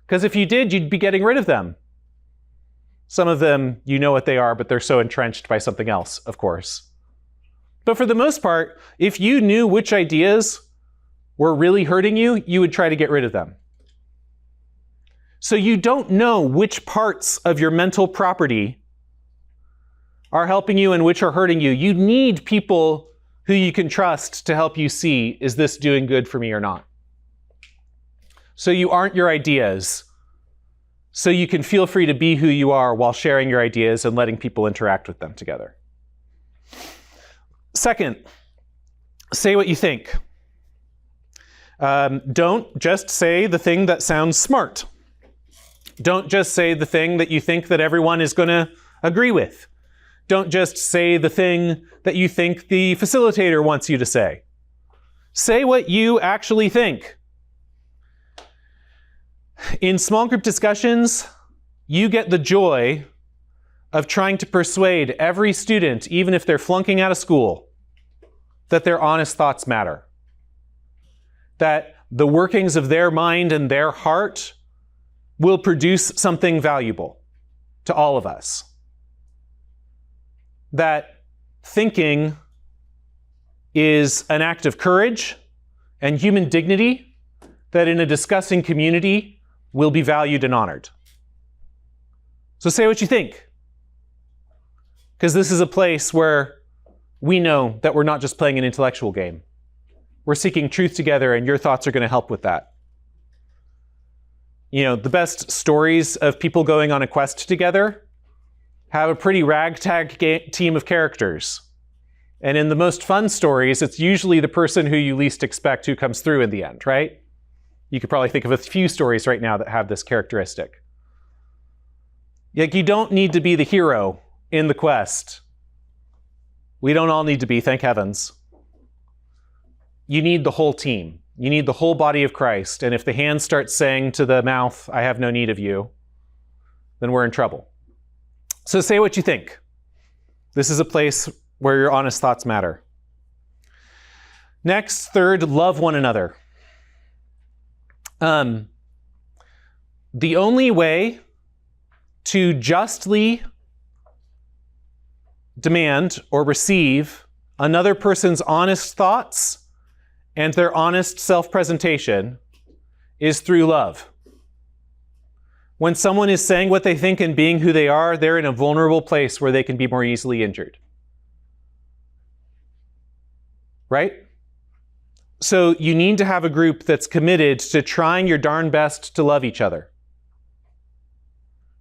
Because if you did, you'd be getting rid of them. Some of them, you know what they are, but they're so entrenched by something else, of course. But for the most part, if you knew which ideas were really hurting you, you would try to get rid of them. So you don't know which parts of your mental property are helping you and which are hurting you. You need people who you can trust to help you see, is this doing good for me or not? So you aren't your ideas. So you can feel free to be who you are while sharing your ideas and letting people interact with them together. Second, say what you think. Don't just say the thing that sounds smart. Don't just say the thing that you think that everyone is going to agree with. Don't just say the thing that you think the facilitator wants you to say. Say what you actually think. In small group discussions, you get the joy of trying to persuade every student, even if they're flunking out of school, that their honest thoughts matter. That the workings of their mind and their heart will produce something valuable to all of us. That thinking is an act of courage and human dignity that in a discussing community will be valued and honored. So say what you think. Because this is a place where we know that we're not just playing an intellectual game. We're seeking truth together, and your thoughts are going to help with that. You know, the best stories of people going on a quest together have a pretty ragtag team of characters. And in the most fun stories, it's usually the person who you least expect who comes through in the end, right? You could probably think of a few stories right now that have this characteristic. Like, you don't need to be the hero in the quest. We don't all need to be, thank heavens. You need the whole team. You need the whole body of Christ. And if the hand starts saying to the mouth, I have no need of you, then we're in trouble. So say what you think. This is a place where your honest thoughts matter. Next, third, love one another. The only way to justly demand or receive another person's honest thoughts and their honest self-presentation is through love. When someone is saying what they think and being who they are, they're in a vulnerable place where they can be more easily injured. Right? So you need to have a group that's committed to trying your darn best to love each other.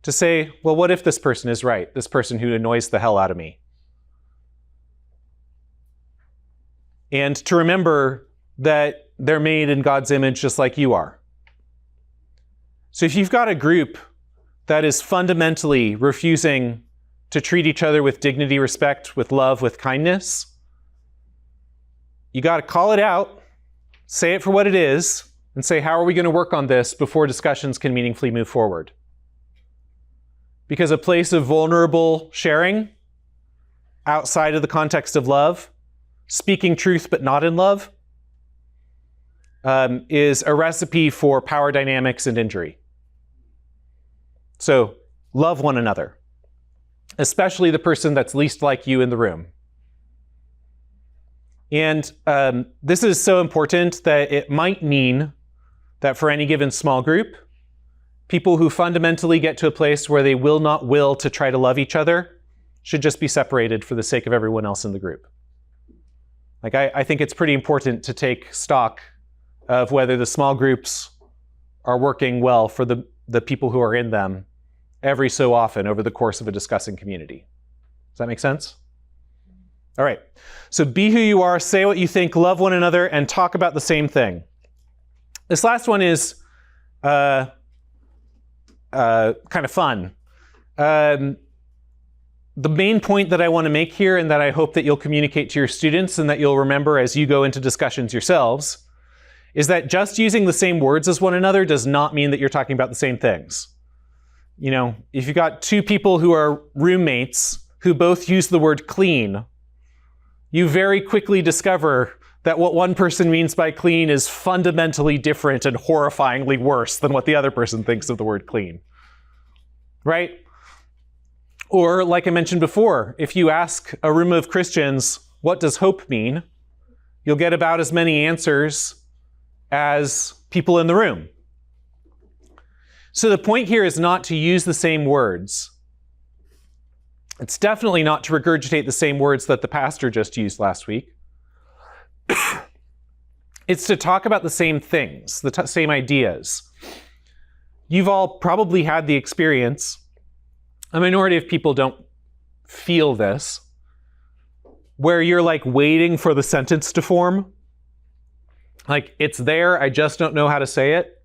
To say, well, what if this person is right? This person who annoys the hell out of me. And to remember that they're made in God's image just like you are. So if you've got a group that is fundamentally refusing to treat each other with dignity, respect, with love, with kindness, you got to call it out, say it for what it is, and say, how are we going to work on this before discussions can meaningfully move forward? Because a place of vulnerable sharing outside of the context of love, speaking truth but not in love, is a recipe for power dynamics and injury. So love one another, especially the person that's least like you in the room. And this is so important that it might mean that for any given small group, people who fundamentally get to a place where they will not will to try to love each other should just be separated for the sake of everyone else in the group. Like, I think it's pretty important to take stock of whether the small groups are working well for the people who are in them every so often over the course of a discussing community. Does that make sense? All right. So be who you are, say what you think, love one another, and talk about the same thing. This last one is kind of fun. The main point that I want to make here, and that I hope that you'll communicate to your students and that you'll remember as you go into discussions yourselves, is that just using the same words as one another does not mean that you're talking about the same things. You know, if you've got two people who are roommates who both use the word clean, you very quickly discover that what one person means by clean is fundamentally different and horrifyingly worse than what the other person thinks of the word clean. Right? Or, like I mentioned before, if you ask a room of Christians, what does hope mean? You'll get about as many answers as people in the room. So the point here is not to use the same words. It's definitely not to regurgitate the same words that the pastor just used last week. It's to talk about the same things, the same ideas. You've all probably had the experience. A minority of people don't feel this, where you're like waiting for the sentence to form. Like, it's there, I just don't know how to say it.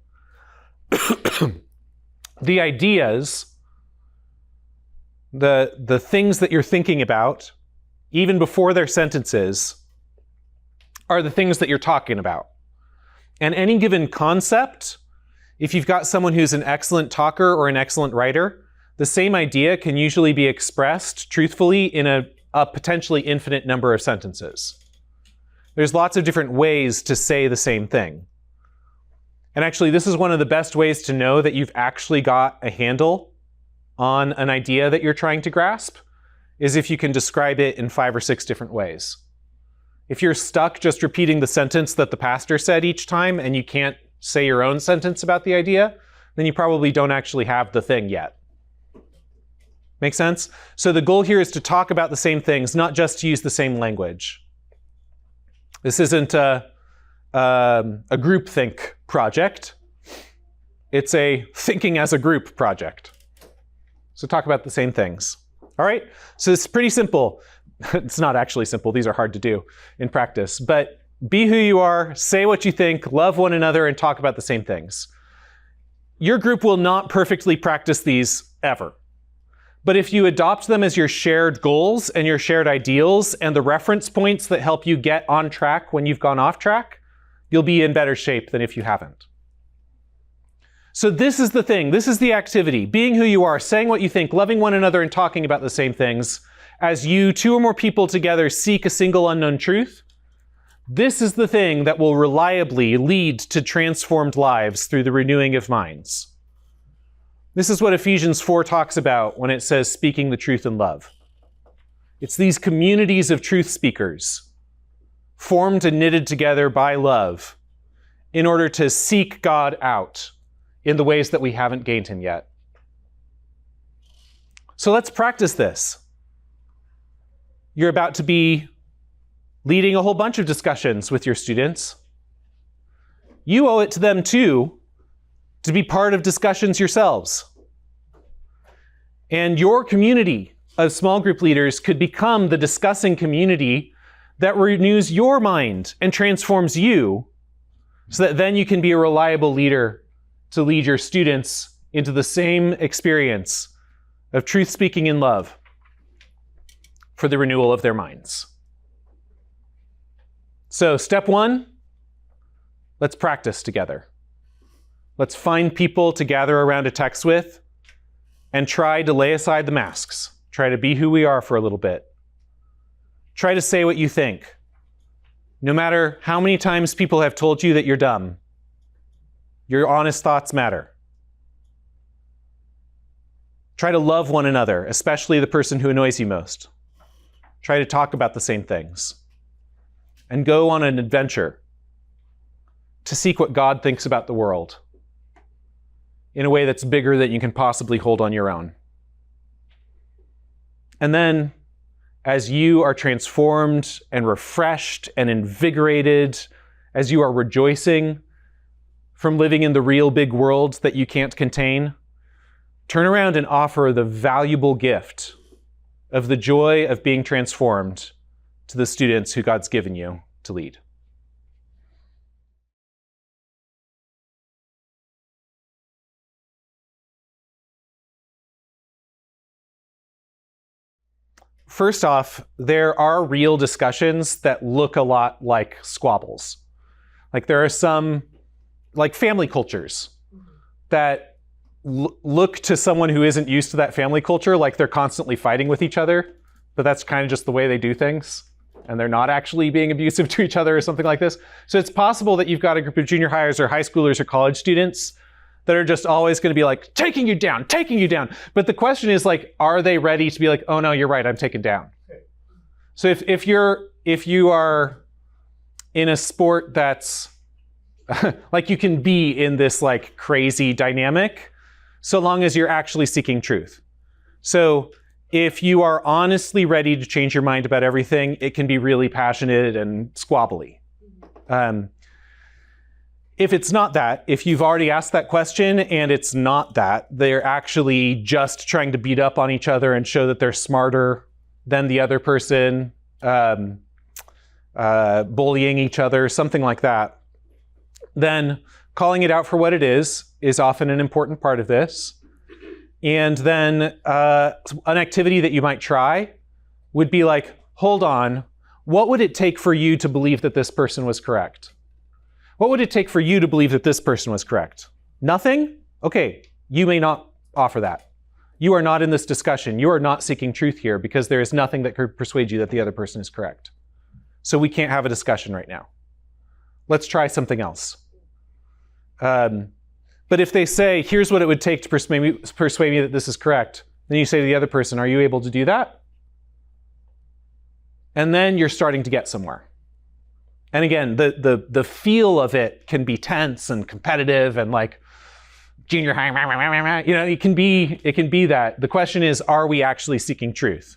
The ideas, the things that you're thinking about, even before they're sentences, are the things that you're talking about. And any given concept, if you've got someone who's an excellent talker or an excellent writer, the same idea can usually be expressed truthfully in a potentially infinite number of sentences. There's lots of different ways to say the same thing. And actually, this is one of the best ways to know that you've actually got a handle on an idea that you're trying to grasp, is if you can describe it in 5 or 6 different ways. If you're stuck just repeating the sentence that the pastor said each time and you can't say your own sentence about the idea, then you probably don't actually have the thing yet. Make sense? So the goal here is to talk about the same things, not just to use the same language. This isn't a groupthink project. It's a thinking as a group project. So talk about the same things. All right? So it's pretty simple. It's not actually simple. These are hard to do in practice. But be who you are, say what you think, love one another, and talk about the same things. Your group will not perfectly practice these ever. But if you adopt them as your shared goals and your shared ideals and the reference points that help you get on track when you've gone off track, you'll be in better shape than if you haven't. So this is the thing. This is the activity. Being who you are, saying what you think, loving one another, and talking about the same things. As you, 2 or more people together, seek a single unknown truth, this is the thing that will reliably lead to transformed lives through the renewing of minds. This is what Ephesians 4 talks about when it says speaking the truth in love. It's these communities of truth speakers, formed and knitted together by love, in order to seek God out in the ways that we haven't gained him yet. So let's practice this. You're about to be leading a whole bunch of discussions with your students. You owe it to them too to be part of discussions yourselves. And your community of small group leaders could become the discussing community that renews your mind and transforms you, so that then you can be a reliable leader to lead your students into the same experience of truth speaking in love for the renewal of their minds. So step 1, let's practice together. Let's find people to gather around a text with and try to lay aside the masks. Try to be who we are for a little bit. Try to say what you think. No matter how many times people have told you that you're dumb, your honest thoughts matter. Try to love one another, especially the person who annoys you most. Try to talk about the same things. And go on an adventure to seek what God thinks about the world in a way that's bigger than you can possibly hold on your own. And then, as you are transformed and refreshed and invigorated, as you are rejoicing from living in the real big world that you can't contain, turn around and offer the valuable gift of the joy of being transformed to the students who God's given you to lead. First off, there are real discussions that look a lot like squabbles. Like there are some, like family cultures that look to someone who isn't used to that family culture like they're constantly fighting with each other, but that's kind of just the way they do things, and they're not actually being abusive to each other or something like this. So it's possible that you've got a group of junior highers or high schoolers or college students that are just always going to be like, taking you down. But the question is like, are they ready to be like, oh no, you're right, I'm taken down. So if you are in a sport that's like you can be in this like crazy dynamic, so long as you're actually seeking truth. So if you are honestly ready to change your mind about everything, it can be really passionate and squabbly. If it's not that, if you've already asked that question and it's not that, they're actually just trying to beat up on each other and show that they're smarter than the other person, bullying each other, something like that, then calling it out for what it is often an important part of this. And then an activity that you might try would be like, hold on, what would it take for you to believe that this person was correct? What would it take for you to believe that this person was correct? Nothing? Okay, you may not offer that. You are not in this discussion. You are not seeking truth here because there is nothing that could persuade you that the other person is correct. So we can't have a discussion right now. Let's try something else. But if they say, here's what it would take to persuade me that this is correct, then you say to the other person, are you able to do that? And then you're starting to get somewhere. And again, the feel of it can be tense and competitive and like junior high, you know, it can be that. The question is, are we actually seeking truth?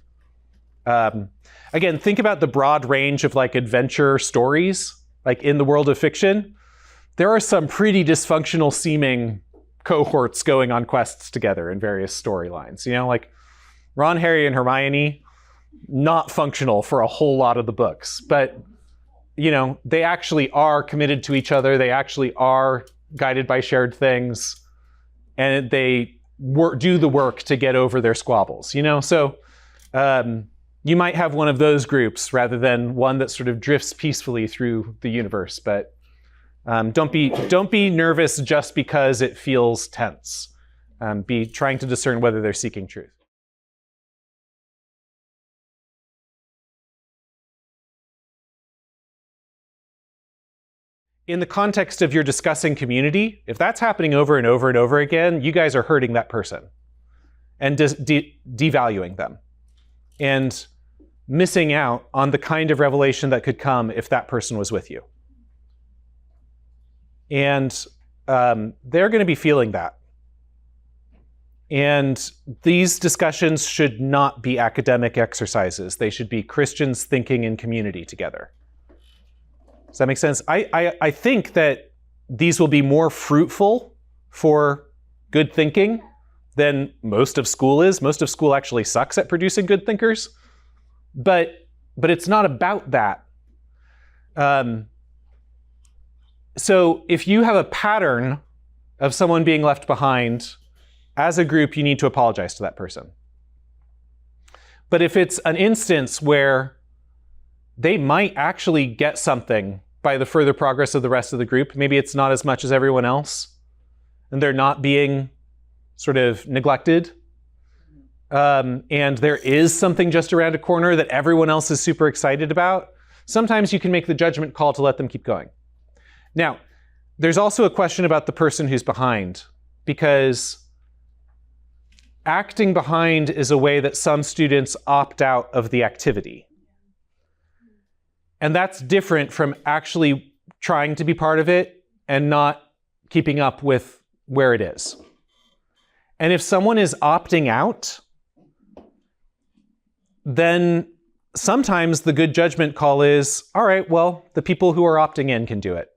Again, think about the broad range of like adventure stories, like in the world of fiction. There are some pretty dysfunctional seeming cohorts going on quests together in various storylines. You know, like Ron, Harry, and Hermione, not functional for a whole lot of the books, but you know, they actually are committed to each other. They actually are guided by shared things, and they do the work to get over their squabbles. You know, so you might have one of those groups rather than one that sort of drifts peacefully through the universe. But don't be nervous just because it feels tense. Be trying to discern whether they're seeking truth. In the context of your discussing community, if that's happening over and over and over again, you guys are hurting that person and devaluing them and missing out on the kind of revelation that could come if that person was with you. And they're going to be feeling that. And these discussions should not be academic exercises. They should be Christians thinking in community together. Does that make sense? I think that these will be more fruitful for good thinking than most of school is. Most of school actually sucks at producing good thinkers. But it's not about that. So if you have a pattern of someone being left behind, as a group, you need to apologize to that person. But if it's an instance where they might actually get something by the further progress of the rest of the group, maybe it's not as much as everyone else, and they're not being sort of neglected, and there is something just around a corner that everyone else is super excited about, sometimes you can make the judgment call to let them keep going. Now, there's also a question about the person who's behind, because acting behind is a way that some students opt out of the activity. And that's different from actually trying to be part of it and not keeping up with where it is. And if someone is opting out, then sometimes the good judgment call is, all right, well, the people who are opting in can do it.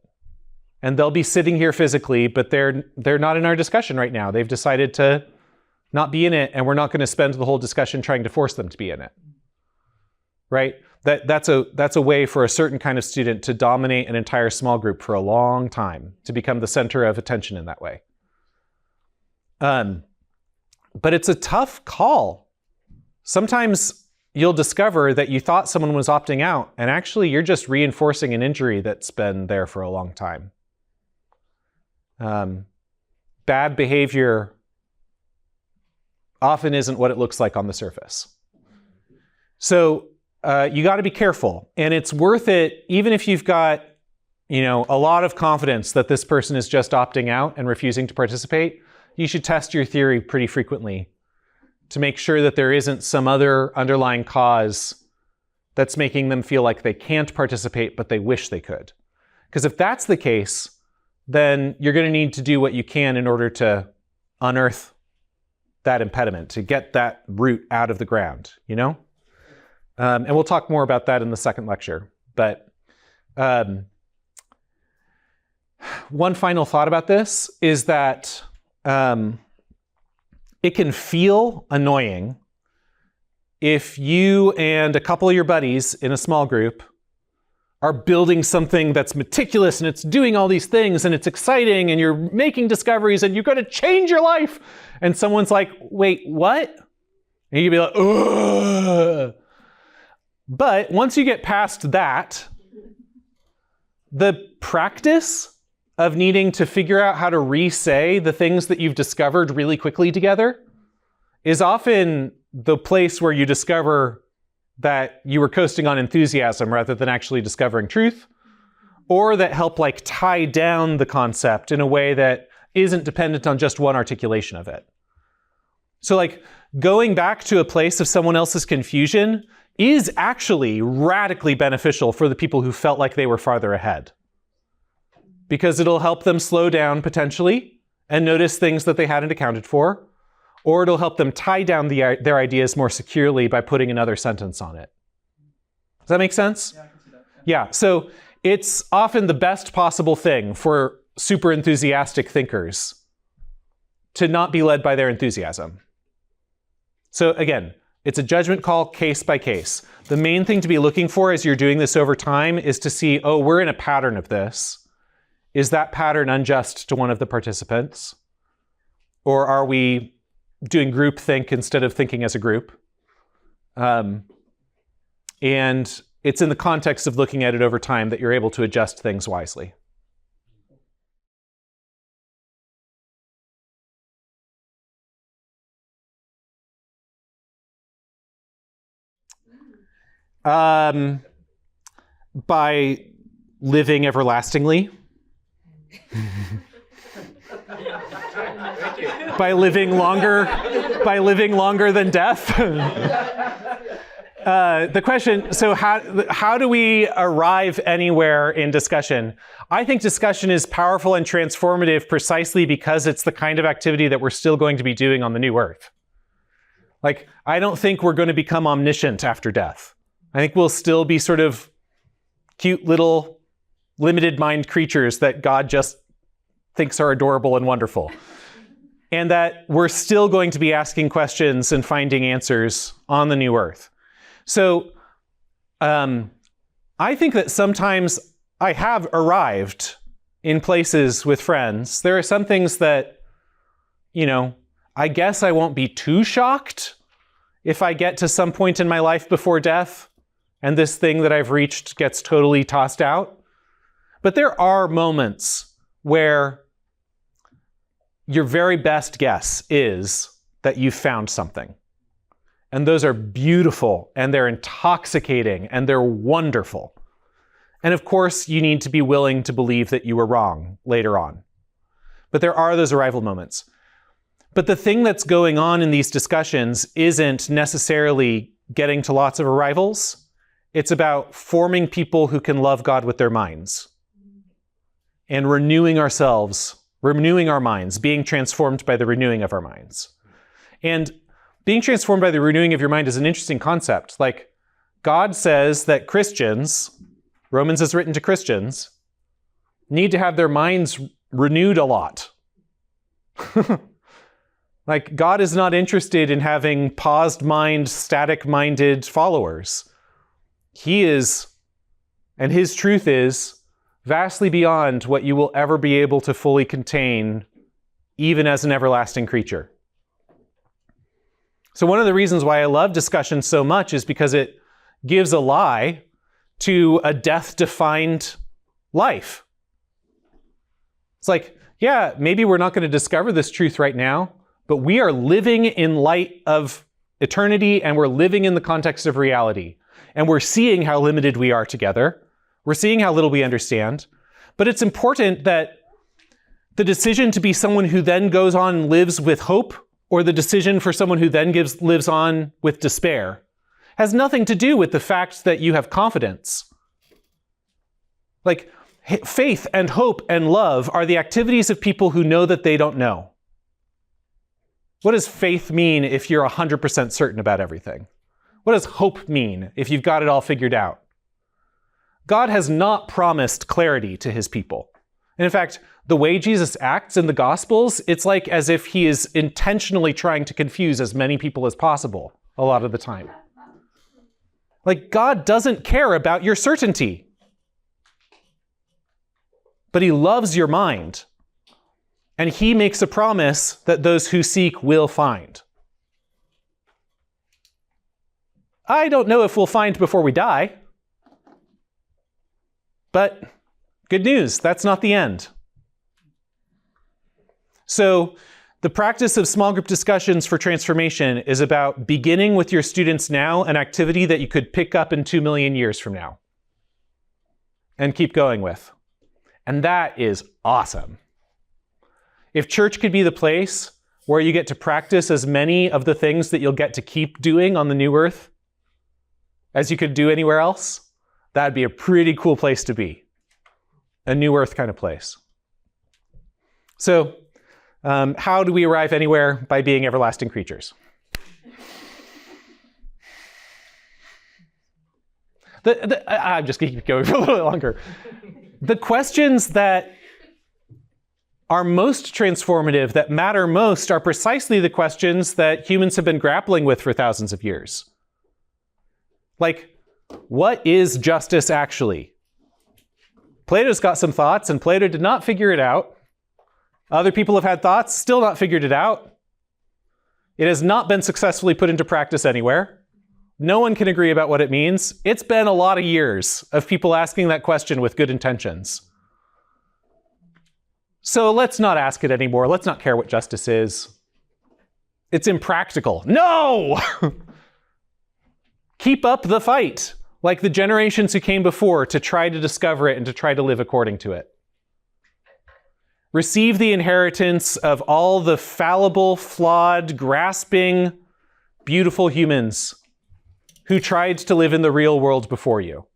And they'll be sitting here physically, but they're not in our discussion right now. They've decided to not be in it, and we're not going to spend the whole discussion trying to force them to be in it. right? That's a way for a certain kind of student to dominate an entire small group for a long time, to become the center of attention in that way. But it's a tough call. Sometimes you'll discover that you thought someone was opting out, and actually you're just reinforcing an injury that's been there for a long time. Bad behavior often isn't what it looks like on the surface. So you got to be careful, and it's worth it even if you've got, a lot of confidence that this person is just opting out and refusing to participate. You should test your theory pretty frequently to make sure that there isn't some other underlying cause that's making them feel like they can't participate, but they wish they could. Because if that's the case, then you're going to need to do what you can in order to unearth that impediment, to get that root out of the ground, And we'll talk more about that in the second lecture. But one final thought about this is that it can feel annoying if you and a couple of your buddies in a small group are building something that's meticulous and it's doing all these things and it's exciting and you're making discoveries and you're going to change your life. And someone's like, wait, what? And you'd be like, ugh. But once you get past that, the practice of needing to figure out how to re-say the things that you've discovered really quickly together is often the place where you discover that you were coasting on enthusiasm rather than actually discovering truth, or that help tie down the concept in a way that isn't dependent on just one articulation of it. So going back to a place of someone else's confusion is actually radically beneficial for the people who felt like they were farther ahead, because it'll help them slow down potentially and notice things that they hadn't accounted for, or it'll help them tie down their ideas more securely by putting another sentence on it. Does that make sense? Yeah, I can see that. Yeah, so it's often the best possible thing for super enthusiastic thinkers to not be led by their enthusiasm. So again, it's a judgment call case by case. The main thing to be looking for as you're doing this over time is to see, oh, we're in a pattern of this. Is that pattern unjust to one of the participants? Or are we doing groupthink instead of thinking as a group? And it's in the context of looking at it over time that you're able to adjust things wisely. By living everlastingly. By living longer than death. The question, so how do we arrive anywhere in discussion? I think discussion is powerful and transformative precisely because it's the kind of activity that we're still going to be doing on the new earth. I don't think we're going to become omniscient after death. I think we'll still be sort of cute little limited mind creatures that God just thinks are adorable and wonderful. And that we're still going to be asking questions and finding answers on the new earth. So I think that sometimes I have arrived in places with friends. There are some things that, I guess I won't be too shocked if I get to some point in my life before death and this thing that I've reached gets totally tossed out. But there are moments where your very best guess is that you've found something. And those are beautiful, and they're intoxicating, and they're wonderful. And of course, you need to be willing to believe that you were wrong later on. But there are those arrival moments. But the thing that's going on in these discussions isn't necessarily getting to lots of arrivals. It's about forming people who can love God with their minds and renewing ourselves, renewing our minds, being transformed by the renewing of our minds. And being transformed by the renewing of your mind is an interesting concept. God says that Christians, Romans is written to Christians, need to have their minds renewed a lot. God is not interested in having paused mind, static-minded followers. He is, and his truth is, vastly beyond what you will ever be able to fully contain, even as an everlasting creature. So one of the reasons why I love discussion so much is because it gives a lie to a death-defined life. It's like, yeah, maybe we're not going to discover this truth right now, but we are living in light of eternity, and we're living in the context of reality. And we're seeing how limited we are together. We're seeing how little we understand. But it's important that the decision to be someone who then goes on and lives with hope, or the decision for someone who then lives on with despair, has nothing to do with the fact that you have confidence. Like, faith and hope and love are the activities of people who know that they don't know. What does faith mean if you're 100% certain about everything? What does hope mean if you've got it all figured out? God has not promised clarity to his people. And in fact, the way Jesus acts in the Gospels, it's like as if he is intentionally trying to confuse as many people as possible a lot of the time. Like, God doesn't care about your certainty, but he loves your mind. And he makes a promise that those who seek will find. I don't know if we'll find before we die. But good news, that's not the end. So the practice of small group discussions for transformation is about beginning with your students now an activity that you could pick up in 2 million years from now and keep going with. And that is awesome. If church could be the place where you get to practice as many of the things that you'll get to keep doing on the new earth as you could do anywhere else, that'd be a pretty cool place to be. A new earth kind of place. So, how do we arrive anywhere? By being everlasting creatures. I'm just going to keep going for a little bit longer. The questions that are most transformative, that matter most, are precisely the questions that humans have been grappling with for thousands of years. Like, what is justice actually? Plato's got some thoughts, and Plato did not figure it out. Other people have had thoughts, still not figured it out. It has not been successfully put into practice anywhere. No one can agree about what it means. It's been a lot of years of people asking that question with good intentions. So let's not ask it anymore. Let's not care what justice is. It's impractical. No! Keep up the fight, like the generations who came before, to try to discover it and to try to live according to it. Receive the inheritance of all the fallible, flawed, grasping, beautiful humans who tried to live in the real world before you.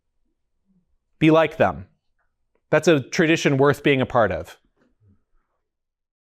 Be like them. That's a tradition worth being a part of.